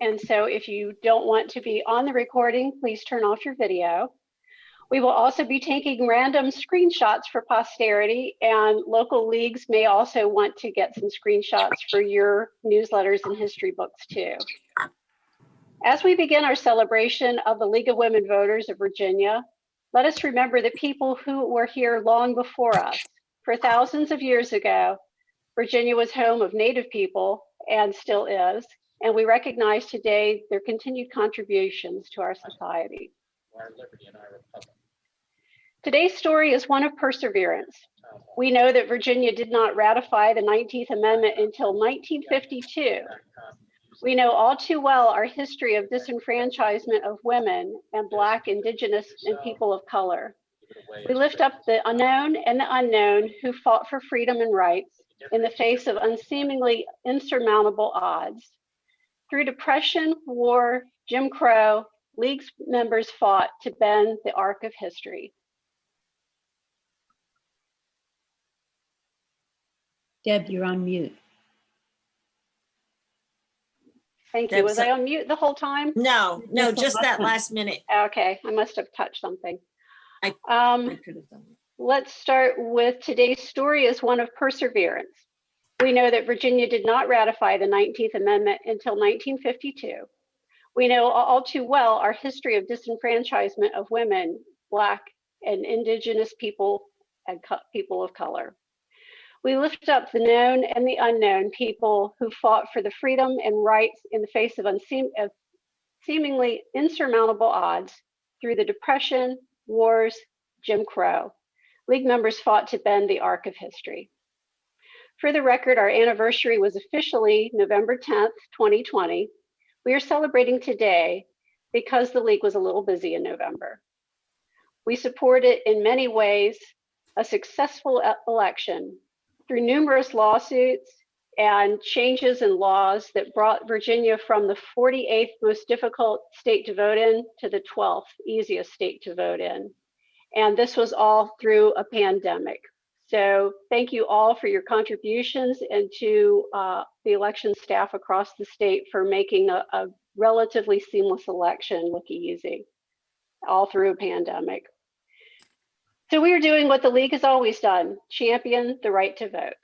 And so if you don't want to be on the recording, please turn off your video. We will also be taking random screenshots for posterity, and local leagues may also want to get some screenshots for your newsletters and history books too. As we begin our celebration of the League of Women Voters of Virginia, let us remember the people who were here long before us. For thousands of years ago, Virginia was home of Native people and still is, and we recognize today their continued contributions to our society. Our liberty and our republic. Today's story is one of perseverance. We know that Virginia did not ratify the 19th Amendment until 1952. We know all too well our history of disenfranchisement of women and Black, Indigenous, and people of color. We lift up the unknown and the unknown who fought for freedom and rights in the face of unseemingly insurmountable odds. Through depression, war, Jim Crow, League's members fought to bend the arc of history. Deb, you're on mute. Thank you. Was I on mute the whole time? No, just that last minute. Okay, I must have touched something. Let's start with today's story is one of perseverance. We know that Virginia did not ratify the 19th Amendment until 1952. We know all too well our history of disenfranchisement of women, Black, and Indigenous people and people of color. We lift up the known and the unknown people who fought for the freedom and rights in the face of seemingly insurmountable odds through the Depression, wars, Jim Crow. League members fought to bend the arc of history. For the record, our anniversary was officially November 10th, 2020. We are celebrating today because the League was a little busy in November. We supported in many ways a successful election through numerous lawsuits and changes in laws that brought Virginia from the 48th most difficult state to vote in to the 12th easiest state to vote in. And this was all through a pandemic. So thank you all for your contributions and to the election staff across the state for making a relatively seamless election look easy, all through a pandemic. So we are doing what the League has always done, champion the right to vote.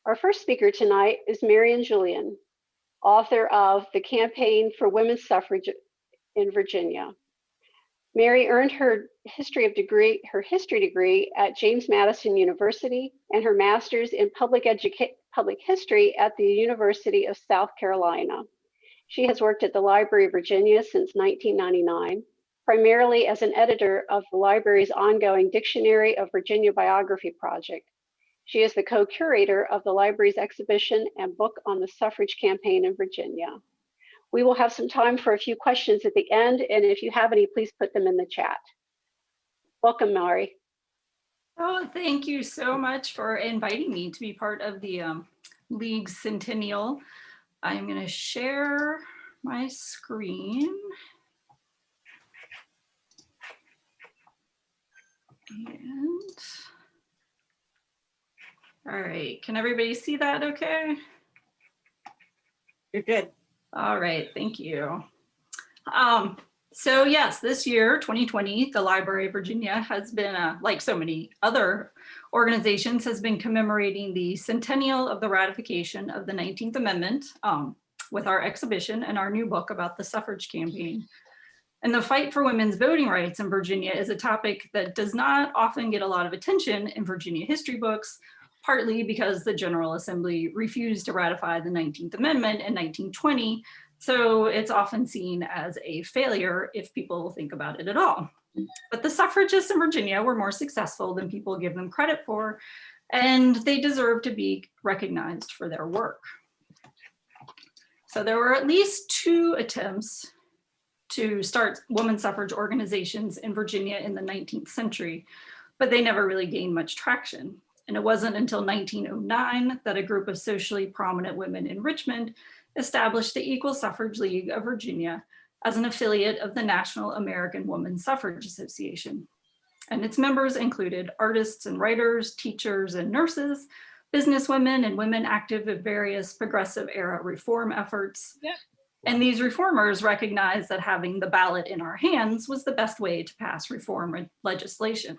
Our first speaker tonight is Marian Julian, author of The Campaign for Women's Suffrage in Virginia. Mary earned her history degree at James Madison University and her master's in public history at the University of South Carolina. She has worked at the Library of Virginia since 1999, primarily as an editor of the library's ongoing Dictionary of Virginia Biography project. She is the co-curator of the library's exhibition and book on the suffrage campaign in Virginia. We will have some time for a few questions at the end, and if you have any, please put them in the chat. Welcome, Mari. Oh, thank you so much for inviting me to be part of the League Centennial. I'm going to share my screen. And all right, can everybody see that okay? You're good. All right, thank you. So yes, this year, 2020, the Library of Virginia has been, like so many other organizations, has been commemorating the centennial of the ratification of the 19th Amendment with our exhibition and our new book about the suffrage campaign. And the fight for women's voting rights in Virginia is a topic that does not often get a lot of attention in Virginia history books, partly because the General Assembly refused to ratify the 19th Amendment in 1920. So it's often seen as a failure if people think about it at all. But the suffragists in Virginia were more successful than people give them credit for, and they deserve to be recognized for their work. So there were at least 2 attempts to start women suffrage organizations in Virginia in the 19th century, but they never really gained much traction. And it wasn't until 1909 that a group of socially prominent women in Richmond established the Equal Suffrage League of Virginia as an affiliate of the National American Woman Suffrage Association. And its members included artists and writers, teachers and nurses, businesswomen and women active in various progressive era reform efforts, And these reformers recognized that having the ballot in our hands was the best way to pass reform legislation.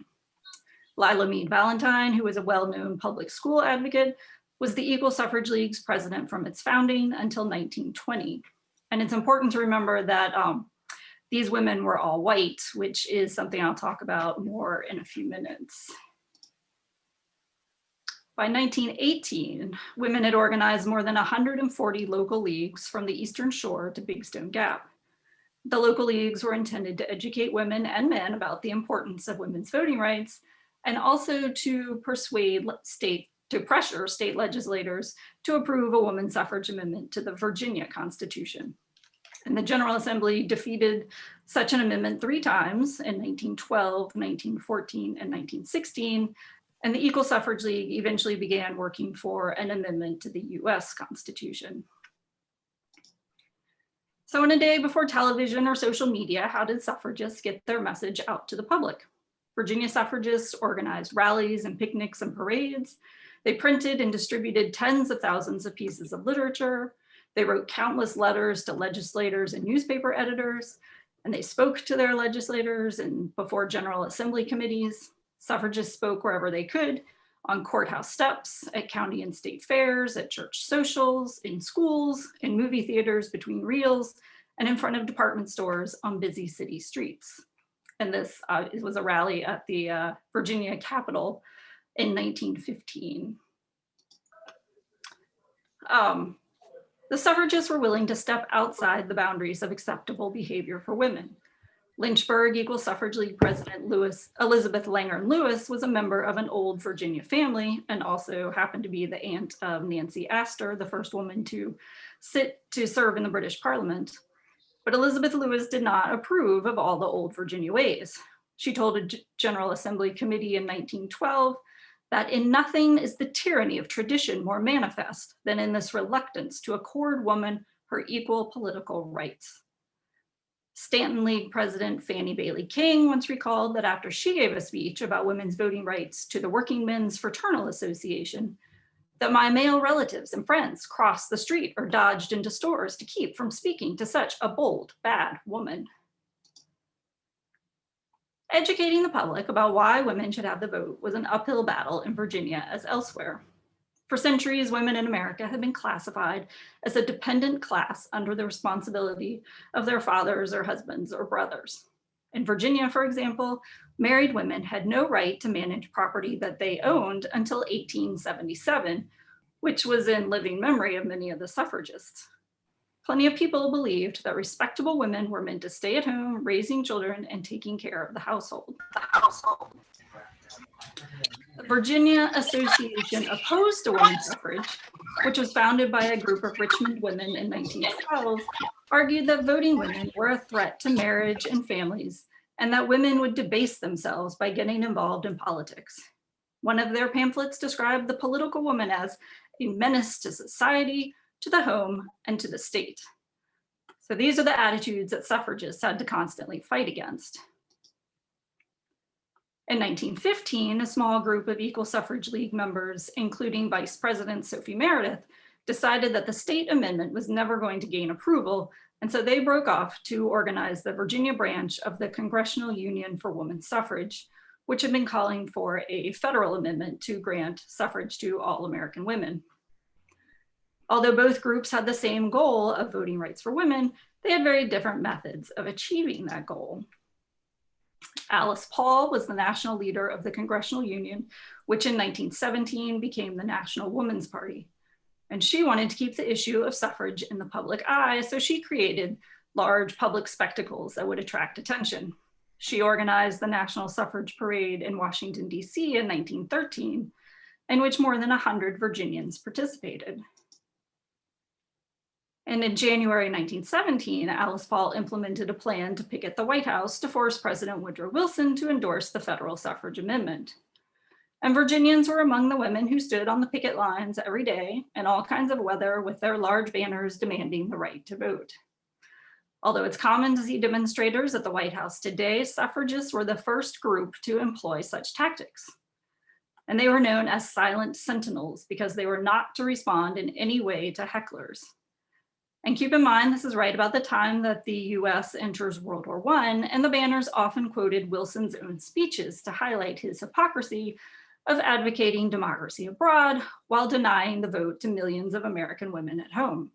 Lila Mead Valentine, who was a well-known public school advocate, was the Equal Suffrage League's president from its founding until 1920. And it's important to remember that these women were all white, which is something I'll talk about more in a few minutes. By 1918, women had organized more than 140 local leagues from the Eastern Shore to Big Stone Gap. The local leagues were intended to educate women and men about the importance of women's voting rights, and also to pressure state legislators to approve a women's suffrage amendment to the Virginia Constitution. And the General Assembly defeated such an amendment 3 times in 1912, 1914, and 1916. And the Equal Suffrage League eventually began working for an amendment to the US Constitution. So in a day before television or social media, how did suffragists get their message out to the public? Virginia suffragists organized rallies and picnics and parades. They printed and distributed tens of thousands of pieces of literature. They wrote countless letters to legislators and newspaper editors, and they spoke to their legislators and before General Assembly committees. Suffragists spoke wherever they could, on courthouse steps, at county and state fairs, at church socials, in schools, in movie theaters between reels, and in front of department stores on busy city streets. And this was a rally at the Virginia Capitol in 1915. The suffragists were willing to step outside the boundaries of acceptable behavior for women. Lynchburg Equal Suffrage League President Elizabeth Langern Lewis was a member of an old Virginia family and also happened to be the aunt of Nancy Astor, the first woman to serve in the British Parliament. But Elizabeth Lewis did not approve of all the old Virginia ways. She told a General Assembly committee in 1912 that in nothing is the tyranny of tradition more manifest than in this reluctance to accord woman her equal political rights. Stanton League President Fannie Bailey King once recalled that after she gave a speech about women's voting rights to the Working Men's Fraternal Association, that my male relatives and friends crossed the street or dodged into stores to keep from speaking to such a bold, bad woman. Educating the public about why women should have the vote was an uphill battle in Virginia as elsewhere. For centuries, women in America had been classified as a dependent class under the responsibility of their fathers or husbands or brothers. In Virginia, for example, married women had no right to manage property that they owned until 1877, which was in living memory of many of the suffragists. Plenty of people believed that respectable women were meant to stay at home, raising children and taking care of the household. The Virginia Association opposed to women's suffrage, which was founded by a group of Richmond women in 1912, argued that voting women were a threat to marriage and families, and that women would debase themselves by getting involved in politics. One of their pamphlets described the political woman as a menace to society, to the home, and to the state. So these are the attitudes that suffragists had to constantly fight against. In 1915, a small group of Equal Suffrage League members, including Vice President Sophie Meredith, decided that the state amendment was never going to gain approval, and so they broke off to organize the Virginia branch of the Congressional Union for Women's Suffrage, which had been calling for a federal amendment to grant suffrage to all American women. Although both groups had the same goal of voting rights for women, they had very different methods of achieving that goal. Alice Paul was the national leader of the Congressional Union, which in 1917 became the National Woman's Party. And she wanted to keep the issue of suffrage in the public eye, so she created large public spectacles that would attract attention. She organized the National Suffrage Parade in Washington, D.C. in 1913, in which more than 100 Virginians participated. And in January 1917, Alice Paul implemented a plan to picket the White House to force President Woodrow Wilson to endorse the federal suffrage amendment. And Virginians were among the women who stood on the picket lines every day in all kinds of weather with their large banners demanding the right to vote. Although it's common to see demonstrators at the White House today, suffragists were the first group to employ such tactics. And they were known as silent sentinels because they were not to respond in any way to hecklers. And keep in mind, this is right about the time that the US enters World War I, and the banners often quoted Wilson's own speeches to highlight his hypocrisy of advocating democracy abroad while denying the vote to millions of American women at home.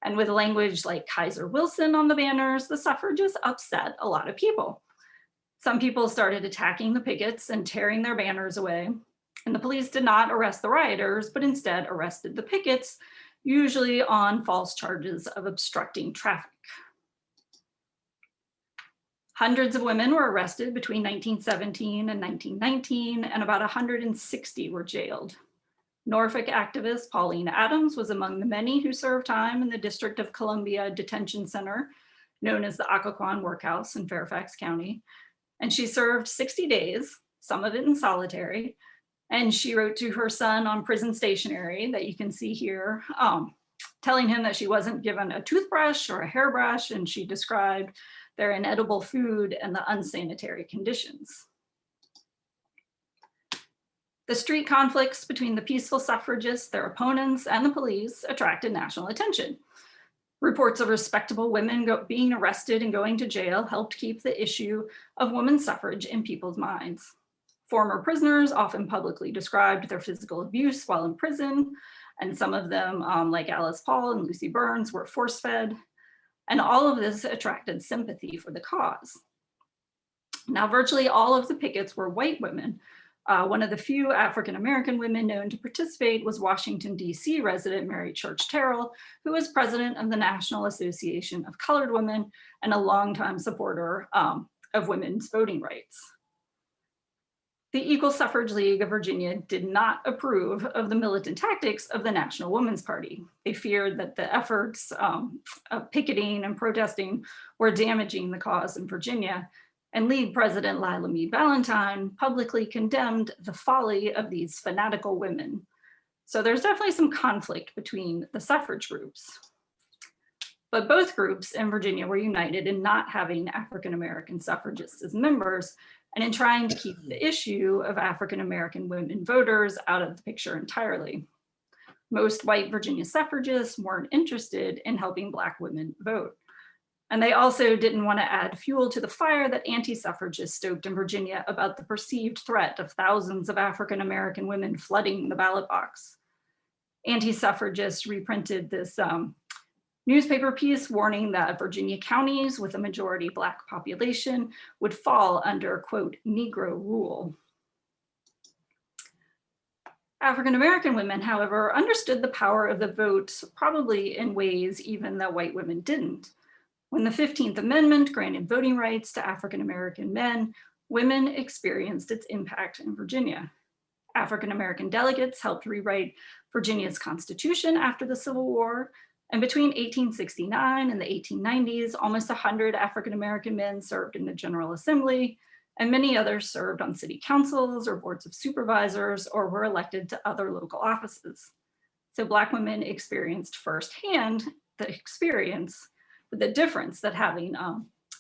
And with language like Kaiser Wilson on the banners, the suffragists upset a lot of people. Some people started attacking the pickets and tearing their banners away. And the police did not arrest the rioters, but instead arrested the pickets, usually on false charges of obstructing traffic. Hundreds of women were arrested between 1917 and 1919, and about 160 were jailed. Norfolk activist Pauline Adams was among the many who served time in the District of Columbia Detention Center, known as the Occoquan Workhouse in Fairfax County. And she served 60 days, some of it in solitary. And she wrote to her son on prison stationery that you can see here, telling him that she wasn't given a toothbrush or a hairbrush, and she described their inedible food and the unsanitary conditions. The street conflicts between the peaceful suffragists, their opponents, and the police attracted national attention. Reports of respectable women being arrested and going to jail helped keep the issue of women's suffrage in people's minds. Former prisoners often publicly described their physical abuse while in prison, and some of them, like Alice Paul and Lucy Burns, were force-fed. And all of this attracted sympathy for the cause. Now, virtually all of the pickets were white women. One of the few African-American women known to participate was Washington, D.C. resident Mary Church Terrell, who was president of the National Association of Colored Women and a longtime supporter of women's voting rights. The Equal Suffrage League of Virginia did not approve of the militant tactics of the National Woman's Party. They feared that the efforts of picketing and protesting were damaging the cause in Virginia, and League President Lila Meade Valentine publicly condemned the folly of these fanatical women. So there's definitely some conflict between the suffrage groups. But both groups in Virginia were united in not having African-American suffragists as members, and in trying to keep the issue of African-American women voters out of the picture entirely. Most white Virginia suffragists weren't interested in helping Black women vote. And they also didn't want to add fuel to the fire that anti-suffragists stoked in Virginia about the perceived threat of thousands of African-American women flooding the ballot box. Anti-suffragists reprinted this newspaper piece warning that Virginia counties with a majority Black population would fall under, quote, Negro rule. African-American women, however, understood the power of the vote probably in ways even that white women didn't. When the 15th Amendment granted voting rights to African-American men, women experienced its impact in Virginia. African-American delegates helped rewrite Virginia's Constitution after the Civil War, and between 1869 and the 1890s, almost 100 African-American men served in the General Assembly, and many others served on city councils or boards of supervisors or were elected to other local offices. So Black women experienced firsthand the experience, the difference that having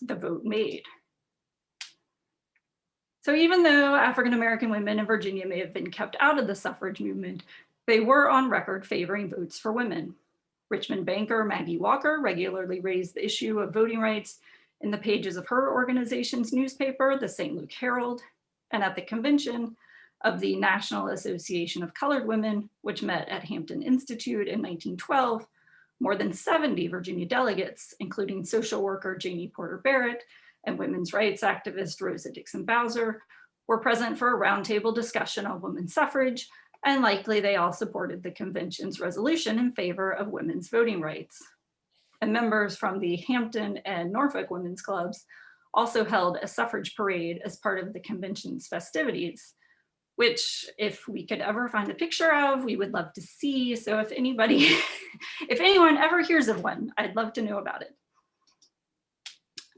the vote made. So even though African-American women in Virginia may have been kept out of the suffrage movement, they were on record favoring votes for women. Richmond banker Maggie Walker regularly raised the issue of voting rights in the pages of her organization's newspaper, the St. Luke Herald, and at the convention of the National Association of Colored Women, which met at Hampton Institute in 1912, more than 70 Virginia delegates, including social worker Janie Porter Barrett and women's rights activist Rosa Dixon Bowser, were present for a roundtable discussion on women's suffrage, and likely they all supported the convention's resolution in favor of women's voting rights. And members from the Hampton and Norfolk women's clubs also held a suffrage parade as part of the convention's festivities, which if we could ever find a picture of, we would love to see. So if anybody, if anyone ever hears of one, I'd love to know about it.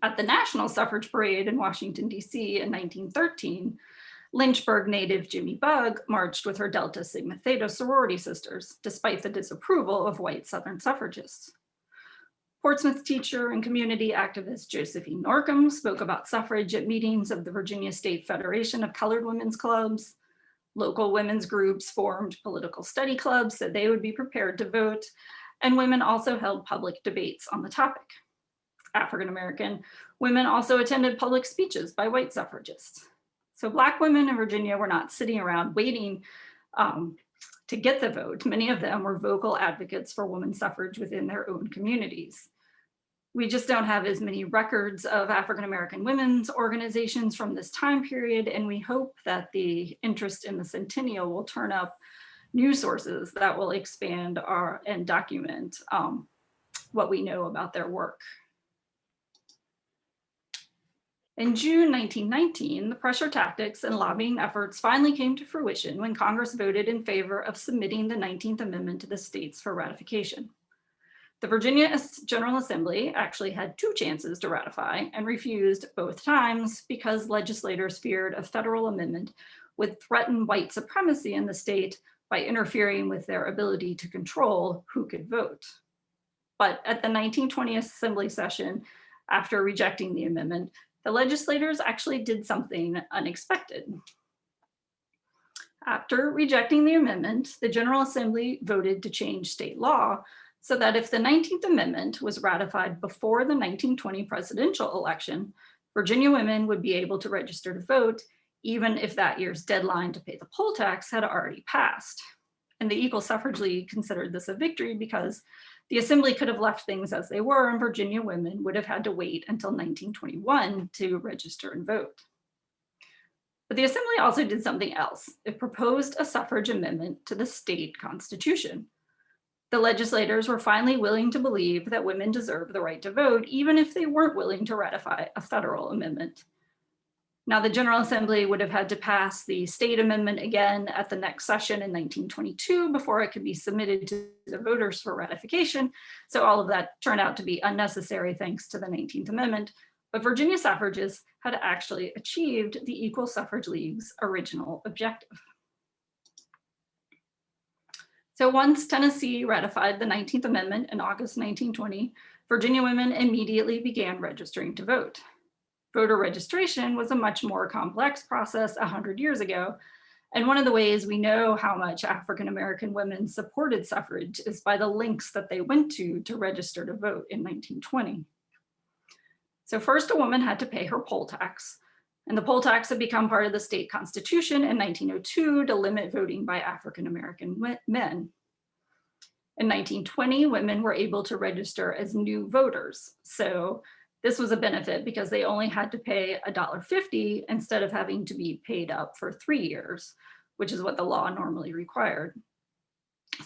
At the National Suffrage Parade in Washington, D.C. in 1913, Lynchburg native Jimmy Bugg marched with her Delta Sigma Theta sorority sisters, despite the disapproval of white Southern suffragists. Portsmouth teacher and community activist Josephine Norcom spoke about suffrage at meetings of the Virginia State Federation of Colored Women's Clubs. Local women's groups formed political study clubs so they would be prepared to vote. and women also held public debates on the topic. African American women also attended public speeches by white suffragists. So Black women in Virginia were not sitting around waiting to get the vote. Many of them were vocal advocates for women's suffrage within their own communities. We just don't have as many records of African American women's organizations from this time period, and we hope that the interest in the centennial will turn up new sources that will expand and document what we know about their work. In June 1919, the pressure tactics and lobbying efforts finally came to fruition when Congress voted in favor of submitting the 19th Amendment to the states for ratification. The Virginia General Assembly actually had 2 chances to ratify and refused both times because legislators feared a federal amendment would threaten white supremacy in the state by interfering with their ability to control who could vote. But at the 1920 Assembly session, after rejecting the amendment, the legislators actually did something unexpected. After rejecting the amendment, the General Assembly voted to change state law so that if the 19th Amendment was ratified before the 1920 presidential election, Virginia women would be able to register to vote, even if that year's deadline to pay the poll tax had already passed. And the Equal Suffrage League considered this a victory because the Assembly could have left things as they were, and Virginia women would have had to wait until 1921 to register and vote. But the Assembly also did something else. It proposed a suffrage amendment to the state constitution. The legislators were finally willing to believe that women deserve the right to vote, even if they weren't willing to ratify a federal amendment. Now, the General Assembly would have had to pass the state amendment again at the next session in 1922 before it could be submitted to the voters for ratification. So all of that turned out to be unnecessary thanks to the 19th Amendment. But Virginia suffragists had actually achieved the Equal Suffrage League's original objective. So once Tennessee ratified the 19th Amendment in August 1920, Virginia women immediately began registering to vote. Voter registration was a much more complex process 100 years ago. And one of the ways we know how much African American women supported suffrage is by the lengths that they went to register to vote in 1920. So first, a woman had to pay her poll tax. And the poll tax had become part of the state constitution in 1902 to limit voting by African American men. In 1920, women were able to register as new voters. So this was a benefit because they only had to pay $1.50 instead of having to be paid up for 3 years, which is what the law normally required.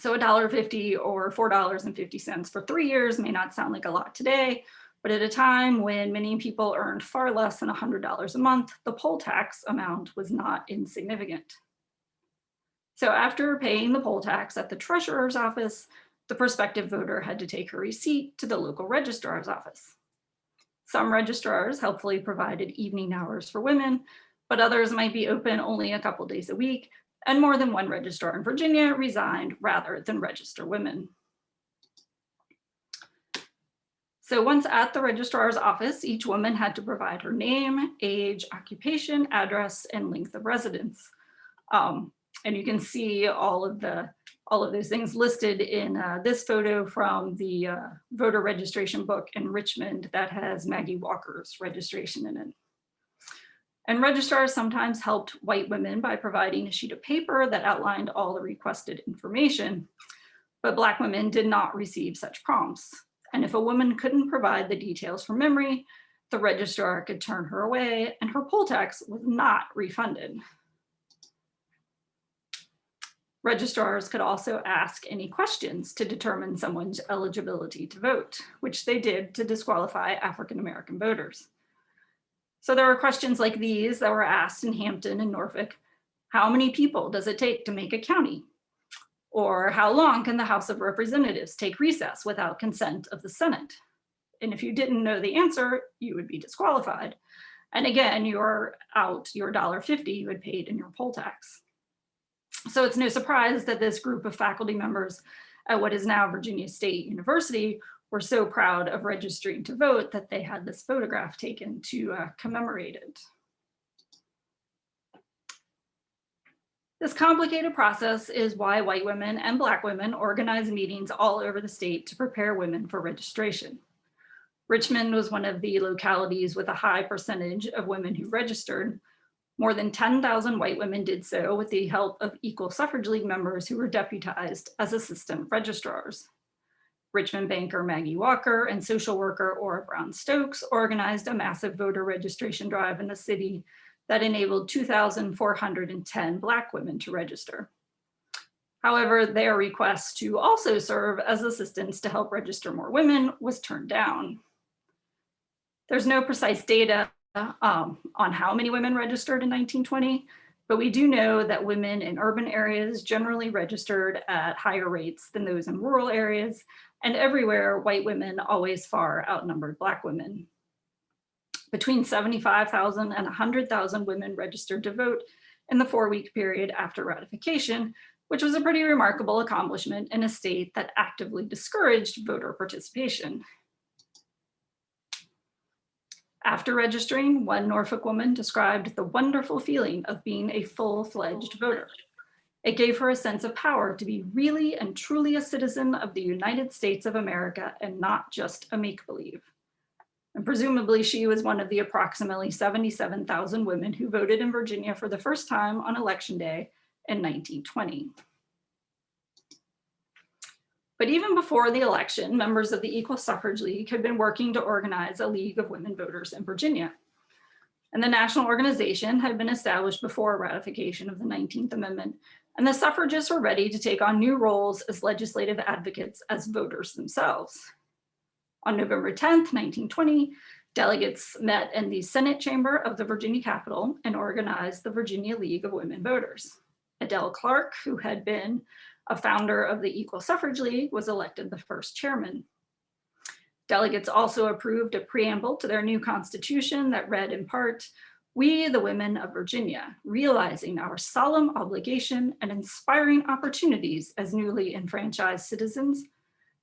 So $1.50 or $4.50 for 3 years may not sound like a lot today, but at a time when many people earned far less than $100 a month, the poll tax amount was not insignificant. So after paying the poll tax at the treasurer's office, the prospective voter had to take her receipt to the local registrar's office. Some registrars helpfully provided evening hours for women, but others might be open only a couple days a week, and more than one registrar in Virginia resigned rather than register women. So once at the registrar's office, each woman had to provide her name, age, occupation, address, and length of residence. And you can see all of those things listed in this photo from the voter registration book in Richmond that has Maggie Walker's registration in it. And registrars sometimes helped white women by providing a sheet of paper that outlined all the requested information, but Black women did not receive such prompts. And if a woman couldn't provide the details from memory, the registrar could turn her away and her poll tax was not refunded. Registrars could also ask any questions to determine someone's eligibility to vote, which they did to disqualify African American voters. So there were questions like these that were asked in Hampton and Norfolk. How many people does it take to make a county? Or how long can the House of Representatives take recess without consent of the Senate? And if you didn't know the answer, you would be disqualified. And again, you're out your $1.50 you had paid in your poll tax. So it's no surprise that this group of faculty members at what is now Virginia State University were so proud of registering to vote that they had this photograph taken to commemorate it. This complicated process is why white women and Black women organize meetings all over the state to prepare women for registration. Richmond was one of the localities with a high percentage of women who registered. More than 10,000 white women did so with the help of Equal Suffrage League members who were deputized as assistant registrars. Richmond banker Maggie Walker and social worker Ora Brown Stokes organized a massive voter registration drive in the city that enabled 2,410 Black women to register. However, their request to also serve as assistants to help register more women was turned down. There's no precise data on how many women registered in 1920, but we do know that women in urban areas generally registered at higher rates than those in rural areas, and everywhere white women always far outnumbered Black women. Between 75,000 and 100,000 women registered to vote in the 4-week period after ratification, which was a pretty remarkable accomplishment in a state that actively discouraged voter participation. After registering, one Norfolk woman described the wonderful feeling of being a full-fledged voter. It gave her a sense of power to be really and truly a citizen of the United States of America and not just a make-believe. And presumably she was one of the approximately 77,000 women who voted in Virginia for the first time on Election Day in 1920. But even before the election, members of the Equal Suffrage League had been working to organize a League of Women Voters in Virginia. And the national organization had been established before ratification of the 19th Amendment, and the suffragists were ready to take on new roles as legislative advocates as voters themselves. On November 10th, 1920, delegates met in the Senate chamber of the Virginia Capitol and organized the Virginia League of Women Voters. Adele Clark, who had been a founder of the Equal Suffrage League, was elected the first chairman. Delegates also approved a preamble to their new constitution that read in part, "We, the women of Virginia, realizing our solemn obligation and inspiring opportunities as newly enfranchised citizens,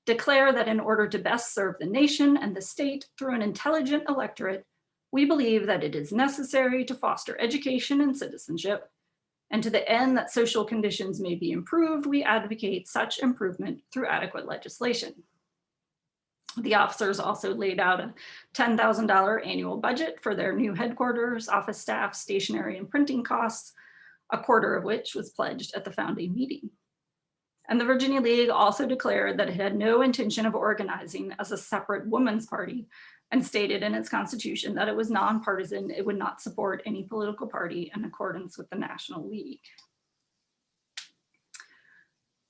declare that in order to best serve the nation and the state through an intelligent electorate, we believe that it is necessary to foster education and citizenship, and to the end that social conditions may be improved, we advocate such improvement through adequate legislation." The officers also laid out a $10,000 annual budget for their new headquarters, office staff, stationery, and printing costs, a quarter of which was pledged at the founding meeting. And the Virginia League also declared that it had no intention of organizing as a separate women's party and stated in its constitution that it was nonpartisan, it would not support any political party in accordance with the National League.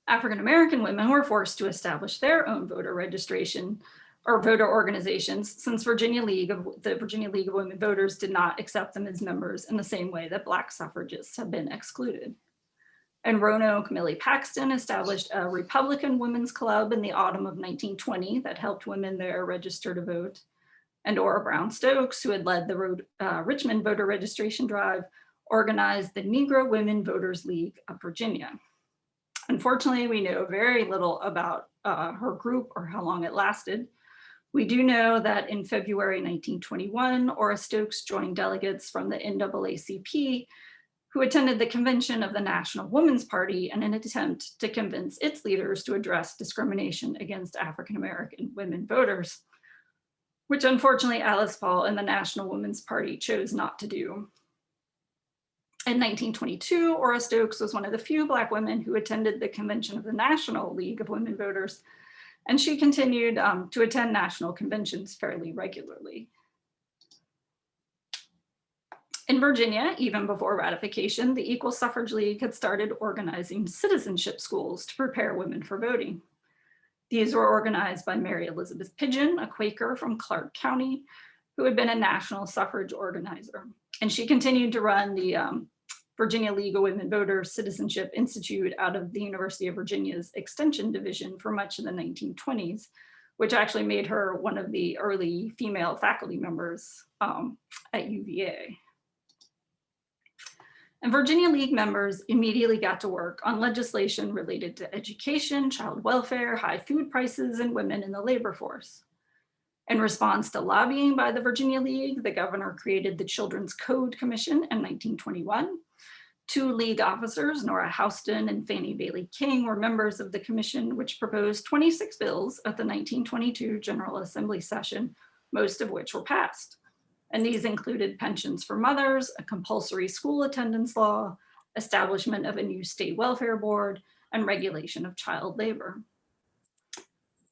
African-American women were forced to establish their own voter registration or voter organizations since the Virginia League of Women Voters did not accept them as members in the same way that Black suffragists have been excluded. In Roanoke, Millie Paxton established a Republican Women's Club in the autumn of 1920 that helped women there register to vote. And Ora Brown Stokes, who had led the Richmond voter registration drive, organized the Negro Women Voters League of Virginia. Unfortunately, we know very little about her group or how long it lasted. We do know that in February 1921, Ora Stokes joined delegates from the NAACP, who attended the convention of the National Women's Party in an attempt to convince its leaders to address discrimination against African-American women voters, which unfortunately Alice Paul and the National Women's Party chose not to do. In 1922, Ora Stokes was one of the few Black women who attended the convention of the National League of Women Voters, and she continued to attend national conventions fairly regularly. In Virginia, even before ratification, the Equal Suffrage League had started organizing citizenship schools to prepare women for voting. These were organized by Mary Elizabeth Pidgeon, a Quaker from Clark County, who had been a national suffrage organizer. And she continued to run the Virginia League of Women Voters Citizenship Institute out of the University of Virginia's Extension Division for much of the 1920s, which actually made her one of the early female faculty members at UVA. And Virginia League members immediately got to work on legislation related to education, child welfare, high food prices, and women in the labor force. In response to lobbying by the Virginia League, the governor created the Children's Code Commission in 1921 Two League officers, Nora Houston and Fannie Bailey King, were members of the commission, which proposed 26 bills at the 1922 General Assembly session, most of which were passed. And these included pensions for mothers, a compulsory school attendance law, establishment of a new state welfare board, and regulation of child labor.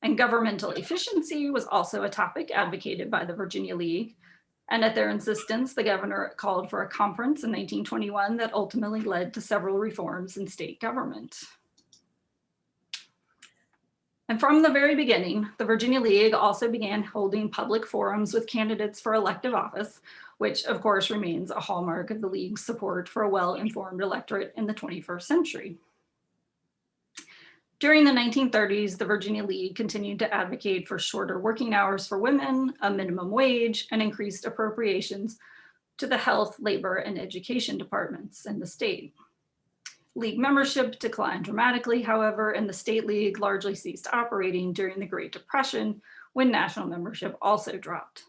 And governmental efficiency was also a topic advocated by the Virginia League. And at their insistence, the governor called for a conference in 1921 that ultimately led to several reforms in state government. And from the very beginning, the Virginia League also began holding public forums with candidates for elective office, which of course remains a hallmark of the League's support for a well-informed electorate in the 21st century. During the 1930s, the Virginia League continued to advocate for shorter working hours for women, a minimum wage, and increased appropriations to the health, labor, and education departments in the state. League membership declined dramatically, however, and the State League largely ceased operating during the Great Depression, when national membership also dropped.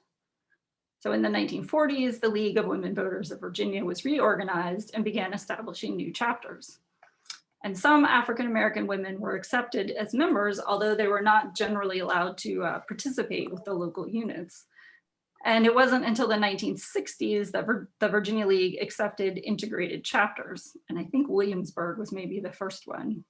So in the 1940s, the League of Women Voters of Virginia was reorganized and began establishing new chapters. And some African-American women were accepted as members, although they were not generally allowed to participate with the local units. And it wasn't until the 1960s that the Virginia League accepted integrated chapters. And I think Williamsburg was maybe the first one.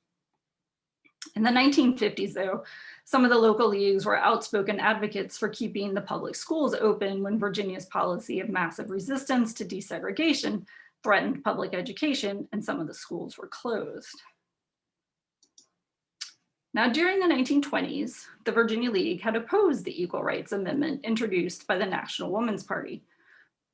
In the 1950s, though, some of the local leagues were outspoken advocates for keeping the public schools open when Virginia's policy of massive resistance to desegregation threatened public education, and some of the schools were closed. Now, during the 1920s, the Virginia League had opposed the Equal Rights Amendment introduced by the National Woman's Party.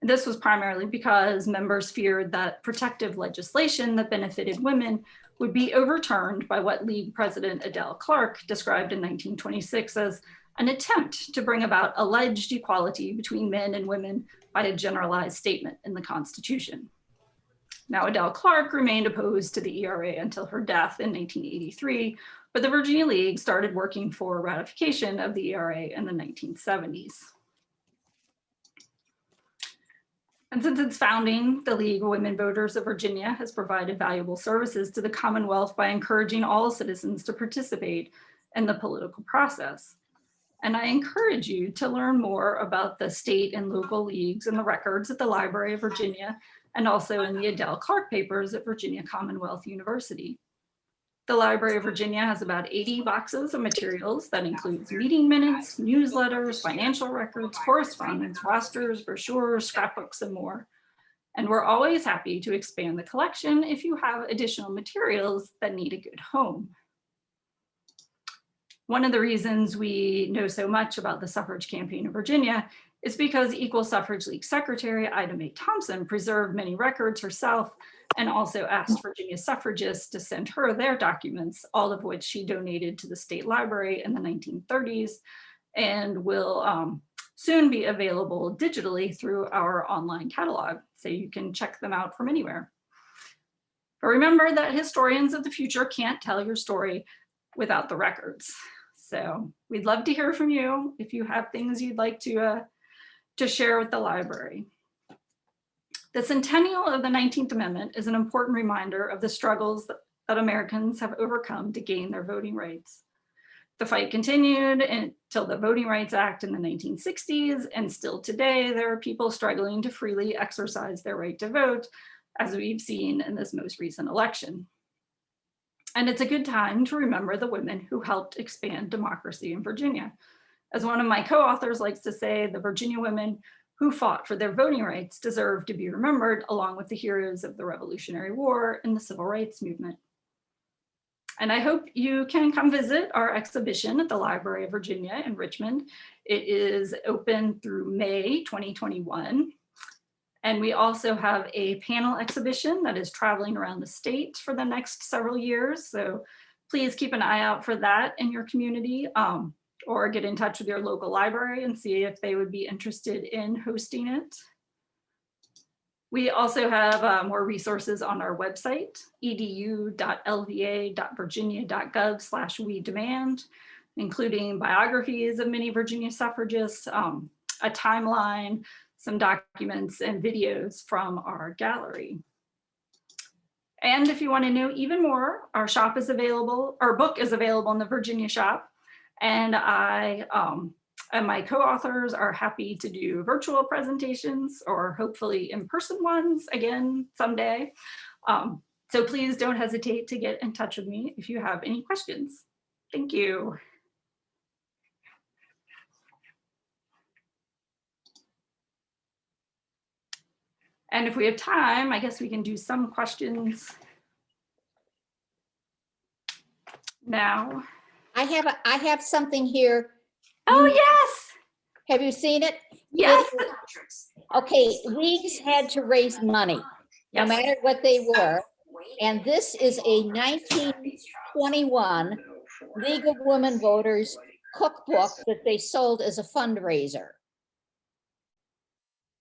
This was primarily because members feared that protective legislation that benefited women would be overturned by what League President Adele Clark described in 1926 as an attempt to bring about alleged equality between men and women by a generalized statement in the Constitution. Now, Adele Clark remained opposed to the ERA until her death in 1983, but the Virginia League started working for ratification of the ERA in the 1970s. And since its founding, the League of Women Voters of Virginia has provided valuable services to the Commonwealth by encouraging all citizens to participate in the political process. And I encourage you to learn more about the state and local leagues and the records at the Library of Virginia, and also in the Adele Clark papers at Virginia Commonwealth University. The Library of Virginia has about 80 boxes of materials that includes meeting minutes, newsletters, financial records, correspondence, rosters, brochures, scrapbooks, and more. And we're always happy to expand the collection if you have additional materials that need a good home. One of the reasons we know so much about the suffrage campaign in Virginia is because Equal Suffrage League Secretary Ida Mae Thompson preserved many records herself and also asked Virginia suffragists to send her their documents, all of which she donated to the state library in the 1930s and will soon be available digitally through our online catalog, so you can check them out from anywhere. But remember that historians of the future can't tell your story without the records. So we'd love to hear from you if you have things you'd like to share with the library. The centennial of the 19th Amendment is an important reminder of the struggles that Americans have overcome to gain their voting rights. The fight continued until the Voting Rights Act in the 1960s, and still today, there are people struggling to freely exercise their right to vote, as we've seen in this most recent election. And it's a good time to remember the women who helped expand democracy in Virginia. As one of my co-authors likes to say, the Virginia women who fought for their voting rights deserve to be remembered, along with the heroes of the Revolutionary War and the Civil Rights Movement. And I hope you can come visit our exhibition at the Library of Virginia in Richmond. It is open through May 2021. And we also have a panel exhibition that is traveling around the state for the next several years. So please keep an eye out for that in your community, or get in touch with your local library and see if they would be interested in hosting it. We also have more resources on our website, edu.lva.virginia.gov/we-demand, including biographies of many Virginia suffragists, a timeline, some documents and videos from our gallery. And if you want to know even more, our shop is available, our book is available in the Virginia shop. And I and my co-authors are happy to do virtual presentations or hopefully in-person ones again someday. So please don't hesitate to get in touch with me if you have any questions. Thank you. And if we have time, I guess we can do some questions now. I have something here. Oh, yes. Have you seen it? Yes. Okay, leagues had to raise money, no Yes. matter what they were. And this is a 1921 League of Women Voters cookbook that they sold as a fundraiser.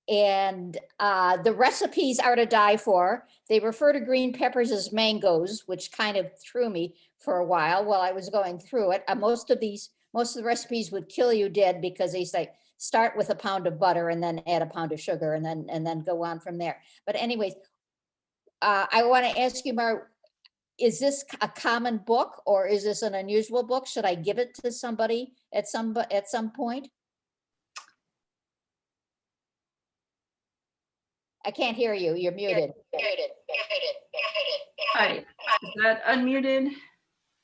And the recipes are to die for. They refer to green peppers as mangoes, which kind of threw me for a while I was going through it. Most of the recipes would kill you dead because they say start with a pound of butter and then add a pound of sugar and then go on from there. But anyways, I want to ask you, Mar, is this a common book or is this an unusual book? Should I give it to somebody at some point? I can't hear you. You're muted. All right. Is that unmuted?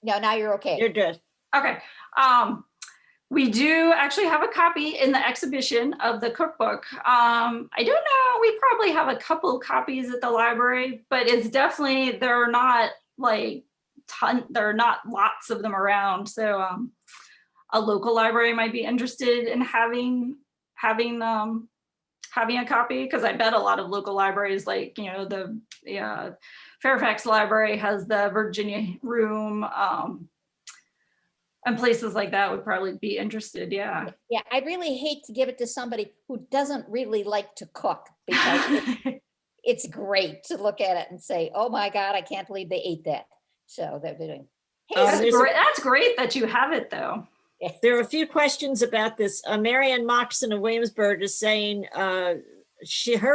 No, now you're okay. You're good. Okay. We do actually have a copy in the exhibition of the cookbook. I don't know, we probably have a couple copies at the library, but it's definitely, there are not lots of them around. So a local library might be interested in having a copy, because I bet a lot of local libraries, like, you know, the Fairfax Library has the Virginia room, and places like that would probably be interested. Yeah. Yeah, I really hate to give it to somebody who doesn't really like to cook, because it's great to look at it and say, oh my God, I can't believe they ate that. So they're doing. Hey, That's great that you have it though. There are a few questions about this. Marianne Moxon of Williamsburg is saying her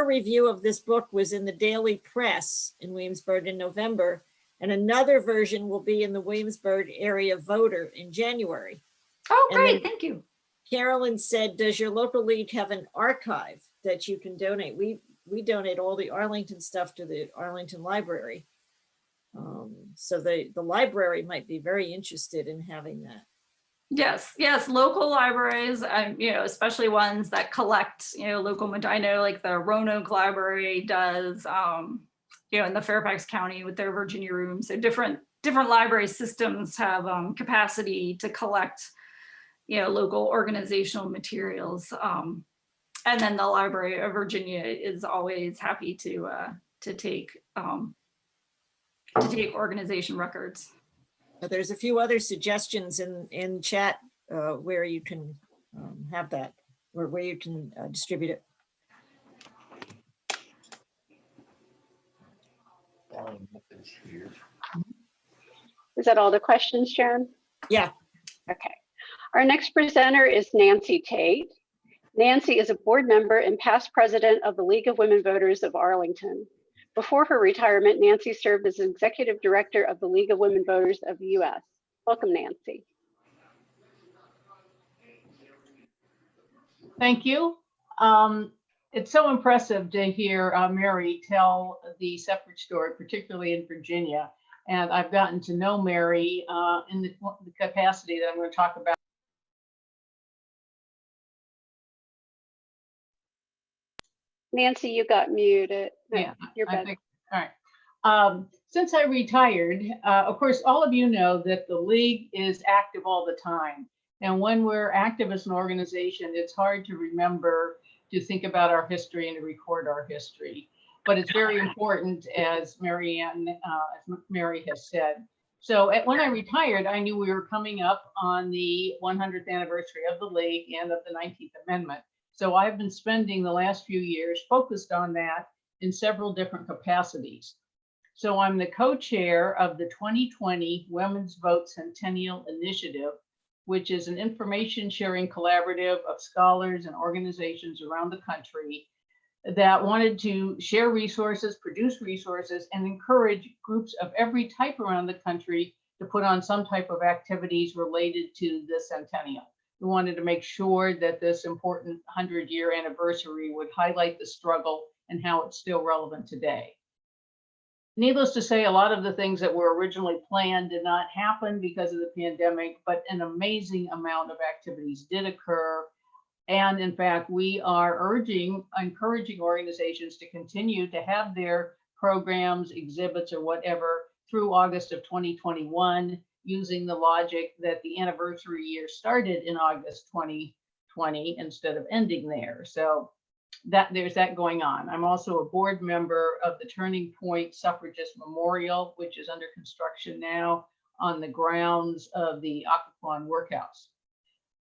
review of this book was in the Daily Press in Williamsburg in November, and another version will be in the Williamsburg Area Voter in January. Oh, And great. then Thank you. Carolyn said, does your local league have an archive that you can donate? We donate all the Arlington stuff to the Arlington Library. So the library might be very interested in having that. Yes, local libraries, you know, especially ones that collect, you know, local, I know like the Roanoke Library does, you know, in the Fairfax County with their Virginia room. So different library systems have capacity to collect, you know, local organizational materials. And then the Library of Virginia is always happy to take organization records. There's a few other suggestions in chat where you can have that, or where you can distribute it. Is that all the questions, Sharon? Yeah. Okay. Our next presenter is Nancy Tate. Nancy is a board member and past president of the League of Women Voters of Arlington. Before her retirement, Nancy served as executive director of the League of Women Voters of the U.S. Welcome, Nancy. Thank you. It's so impressive to hear Mary tell the suffrage story, particularly in Virginia. And I've gotten to know Mary in the capacity that I'm going to talk about. Nancy, you got muted. No, Yeah, you're I back. think, all right. Since I retired, of course, all of you know that the League is active all the time. And when we're active as an organization, it's hard to remember to think about our history and to record our history. But it's very important, as Mary has said. So when I retired, I knew we were coming up on the 100th anniversary of the League and of the 19th Amendment. So I've been spending the last few years focused on that in several different capacities. So I'm the co-chair of the 2020 Women's Vote Centennial Initiative, which is an information sharing collaborative of scholars and organizations around the country that wanted to share resources, produce resources, and encourage groups of every type around the country to put on some type of activities related to the centennial. We wanted to make sure that this important 100-year anniversary would highlight the struggle and how it's still relevant today. Needless to say, a lot of the things that were originally planned did not happen because of the pandemic, but an amazing amount of activities did occur. And in fact, we are encouraging organizations to continue to have their programs, exhibits, or whatever through August of 2021, using the logic that the anniversary year started in August 2020 instead of ending there. So that there's that going on. I'm also a board member of the Turning Point Suffragist Memorial, which is under construction now on the grounds of the Occoquan Workhouse.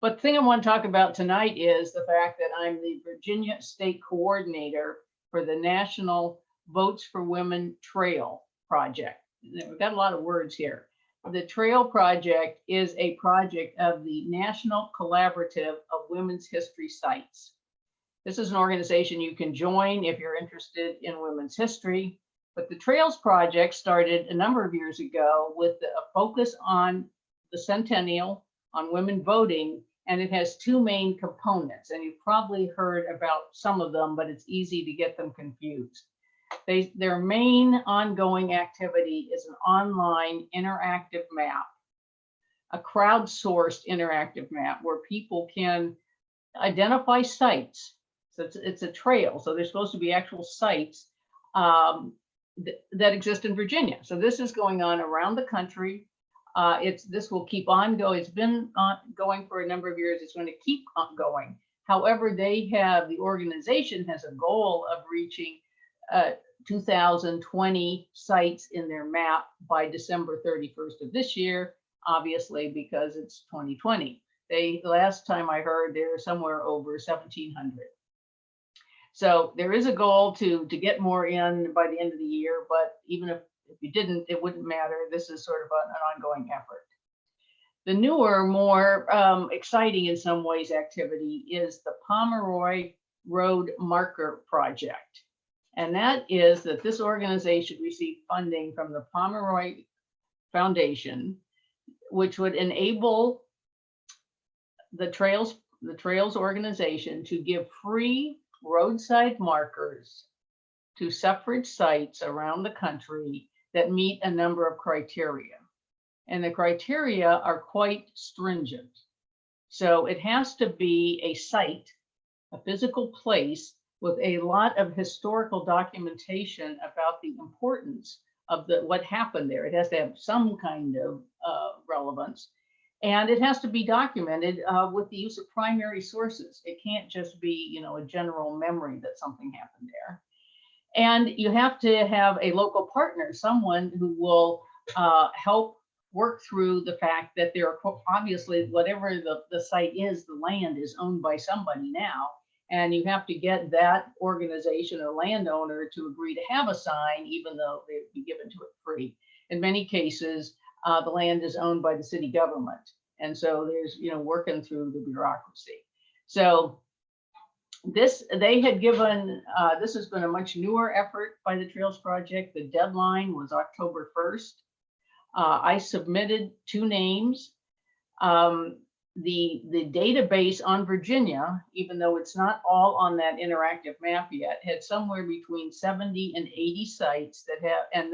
But the thing I want to talk about tonight is the fact that I'm the Virginia State Coordinator for the National Votes for Women Trail Project. We've got a lot of words here. The Trail Project is a project of the National Collaborative of Women's History Sites. This is an organization you can join if you're interested in women's history. But the Trails Project started a number of years ago with a focus on the centennial, on women voting, and it has two main components. And you've probably heard about some of them, but it's easy to get them confused. Their main ongoing activity is an online interactive map, a crowdsourced interactive map where people can identify sites. So it's a trail. So there's supposed to be actual sites that exist in Virginia. So this is going on around the country. This will keep on going. It's been going for a number of years. It's going to keep on going. However, the organization has a goal of reaching 2020 sites in their map by December 31st of this year, obviously because it's 2020. The last time I heard, they're somewhere over 1,700. So there is a goal to get more in by the end of the year, but even if you didn't, it wouldn't matter. This is sort of an ongoing effort. The newer, more exciting in some ways activity is the Pomeroy Road Marker Project. And that is that this organization received funding from the Pomeroy Foundation, which would enable the Trails organization to give free roadside markers to suffrage sites around the country that meet a number of criteria. And the criteria are quite stringent. So it has to be a site, a physical place with a lot of historical documentation about the importance of what happened there. It has to have some kind of relevance. And it has to be documented with the use of primary sources. It can't just be, a general memory that something happened there. And you have to have a local partner, someone who will help work through the fact that there are obviously whatever the site is, the land is owned by somebody now. And you have to get that organization or landowner to agree to have a sign, even though they'd be given to it free. In many cases, the land is owned by the city government. And so there's, working through the bureaucracy. So they had given, this has been a much newer effort by the Trails Project. The deadline was October 1st. I submitted 2 names. The database on Virginia, even though it's not all on that interactive map yet, had somewhere between 70 and 80 sites that have, and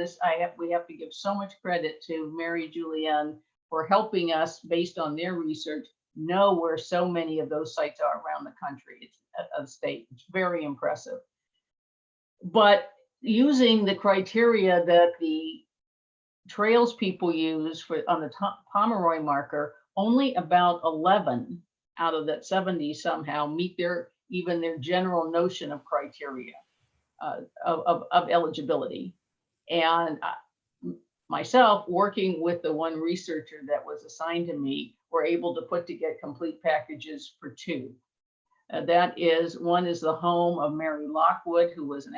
we have to give so much credit to Mary Julianne for helping us based on their research know where so many of those sites are around the country. It's a state. It's very impressive. But using the criteria that the Trails people use on the Pomeroy marker, only about 11 out of that 70 somehow meet even their general notion of criteria of eligibility. And myself, working with the one researcher that was assigned to me, were able to put together complete packages for 2. One is the home of Mary Lockwood, who was an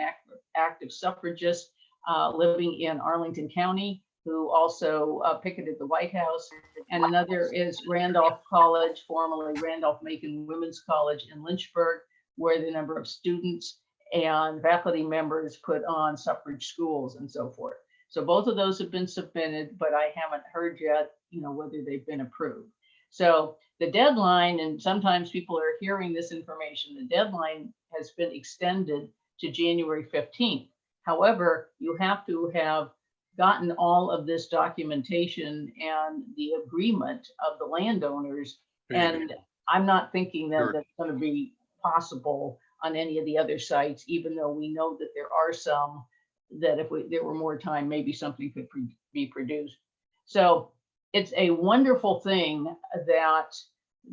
active suffragist living in Arlington County, who also picketed the White House. And another is Randolph College, formerly Randolph-Macon Women's College in Lynchburg, where the number of students and faculty members put on suffrage schools and so forth. So both of those have been submitted, but I haven't heard yet, whether they've been approved. So the deadline, and sometimes people are hearing this information, the deadline has been extended to January 15th. However, you have to have gotten all of this documentation and the agreement of the landowners. And I'm not thinking that that's going to be possible on any of the other sites, even though we know that there are some that if there were more time, maybe something could be produced. So it's a wonderful thing that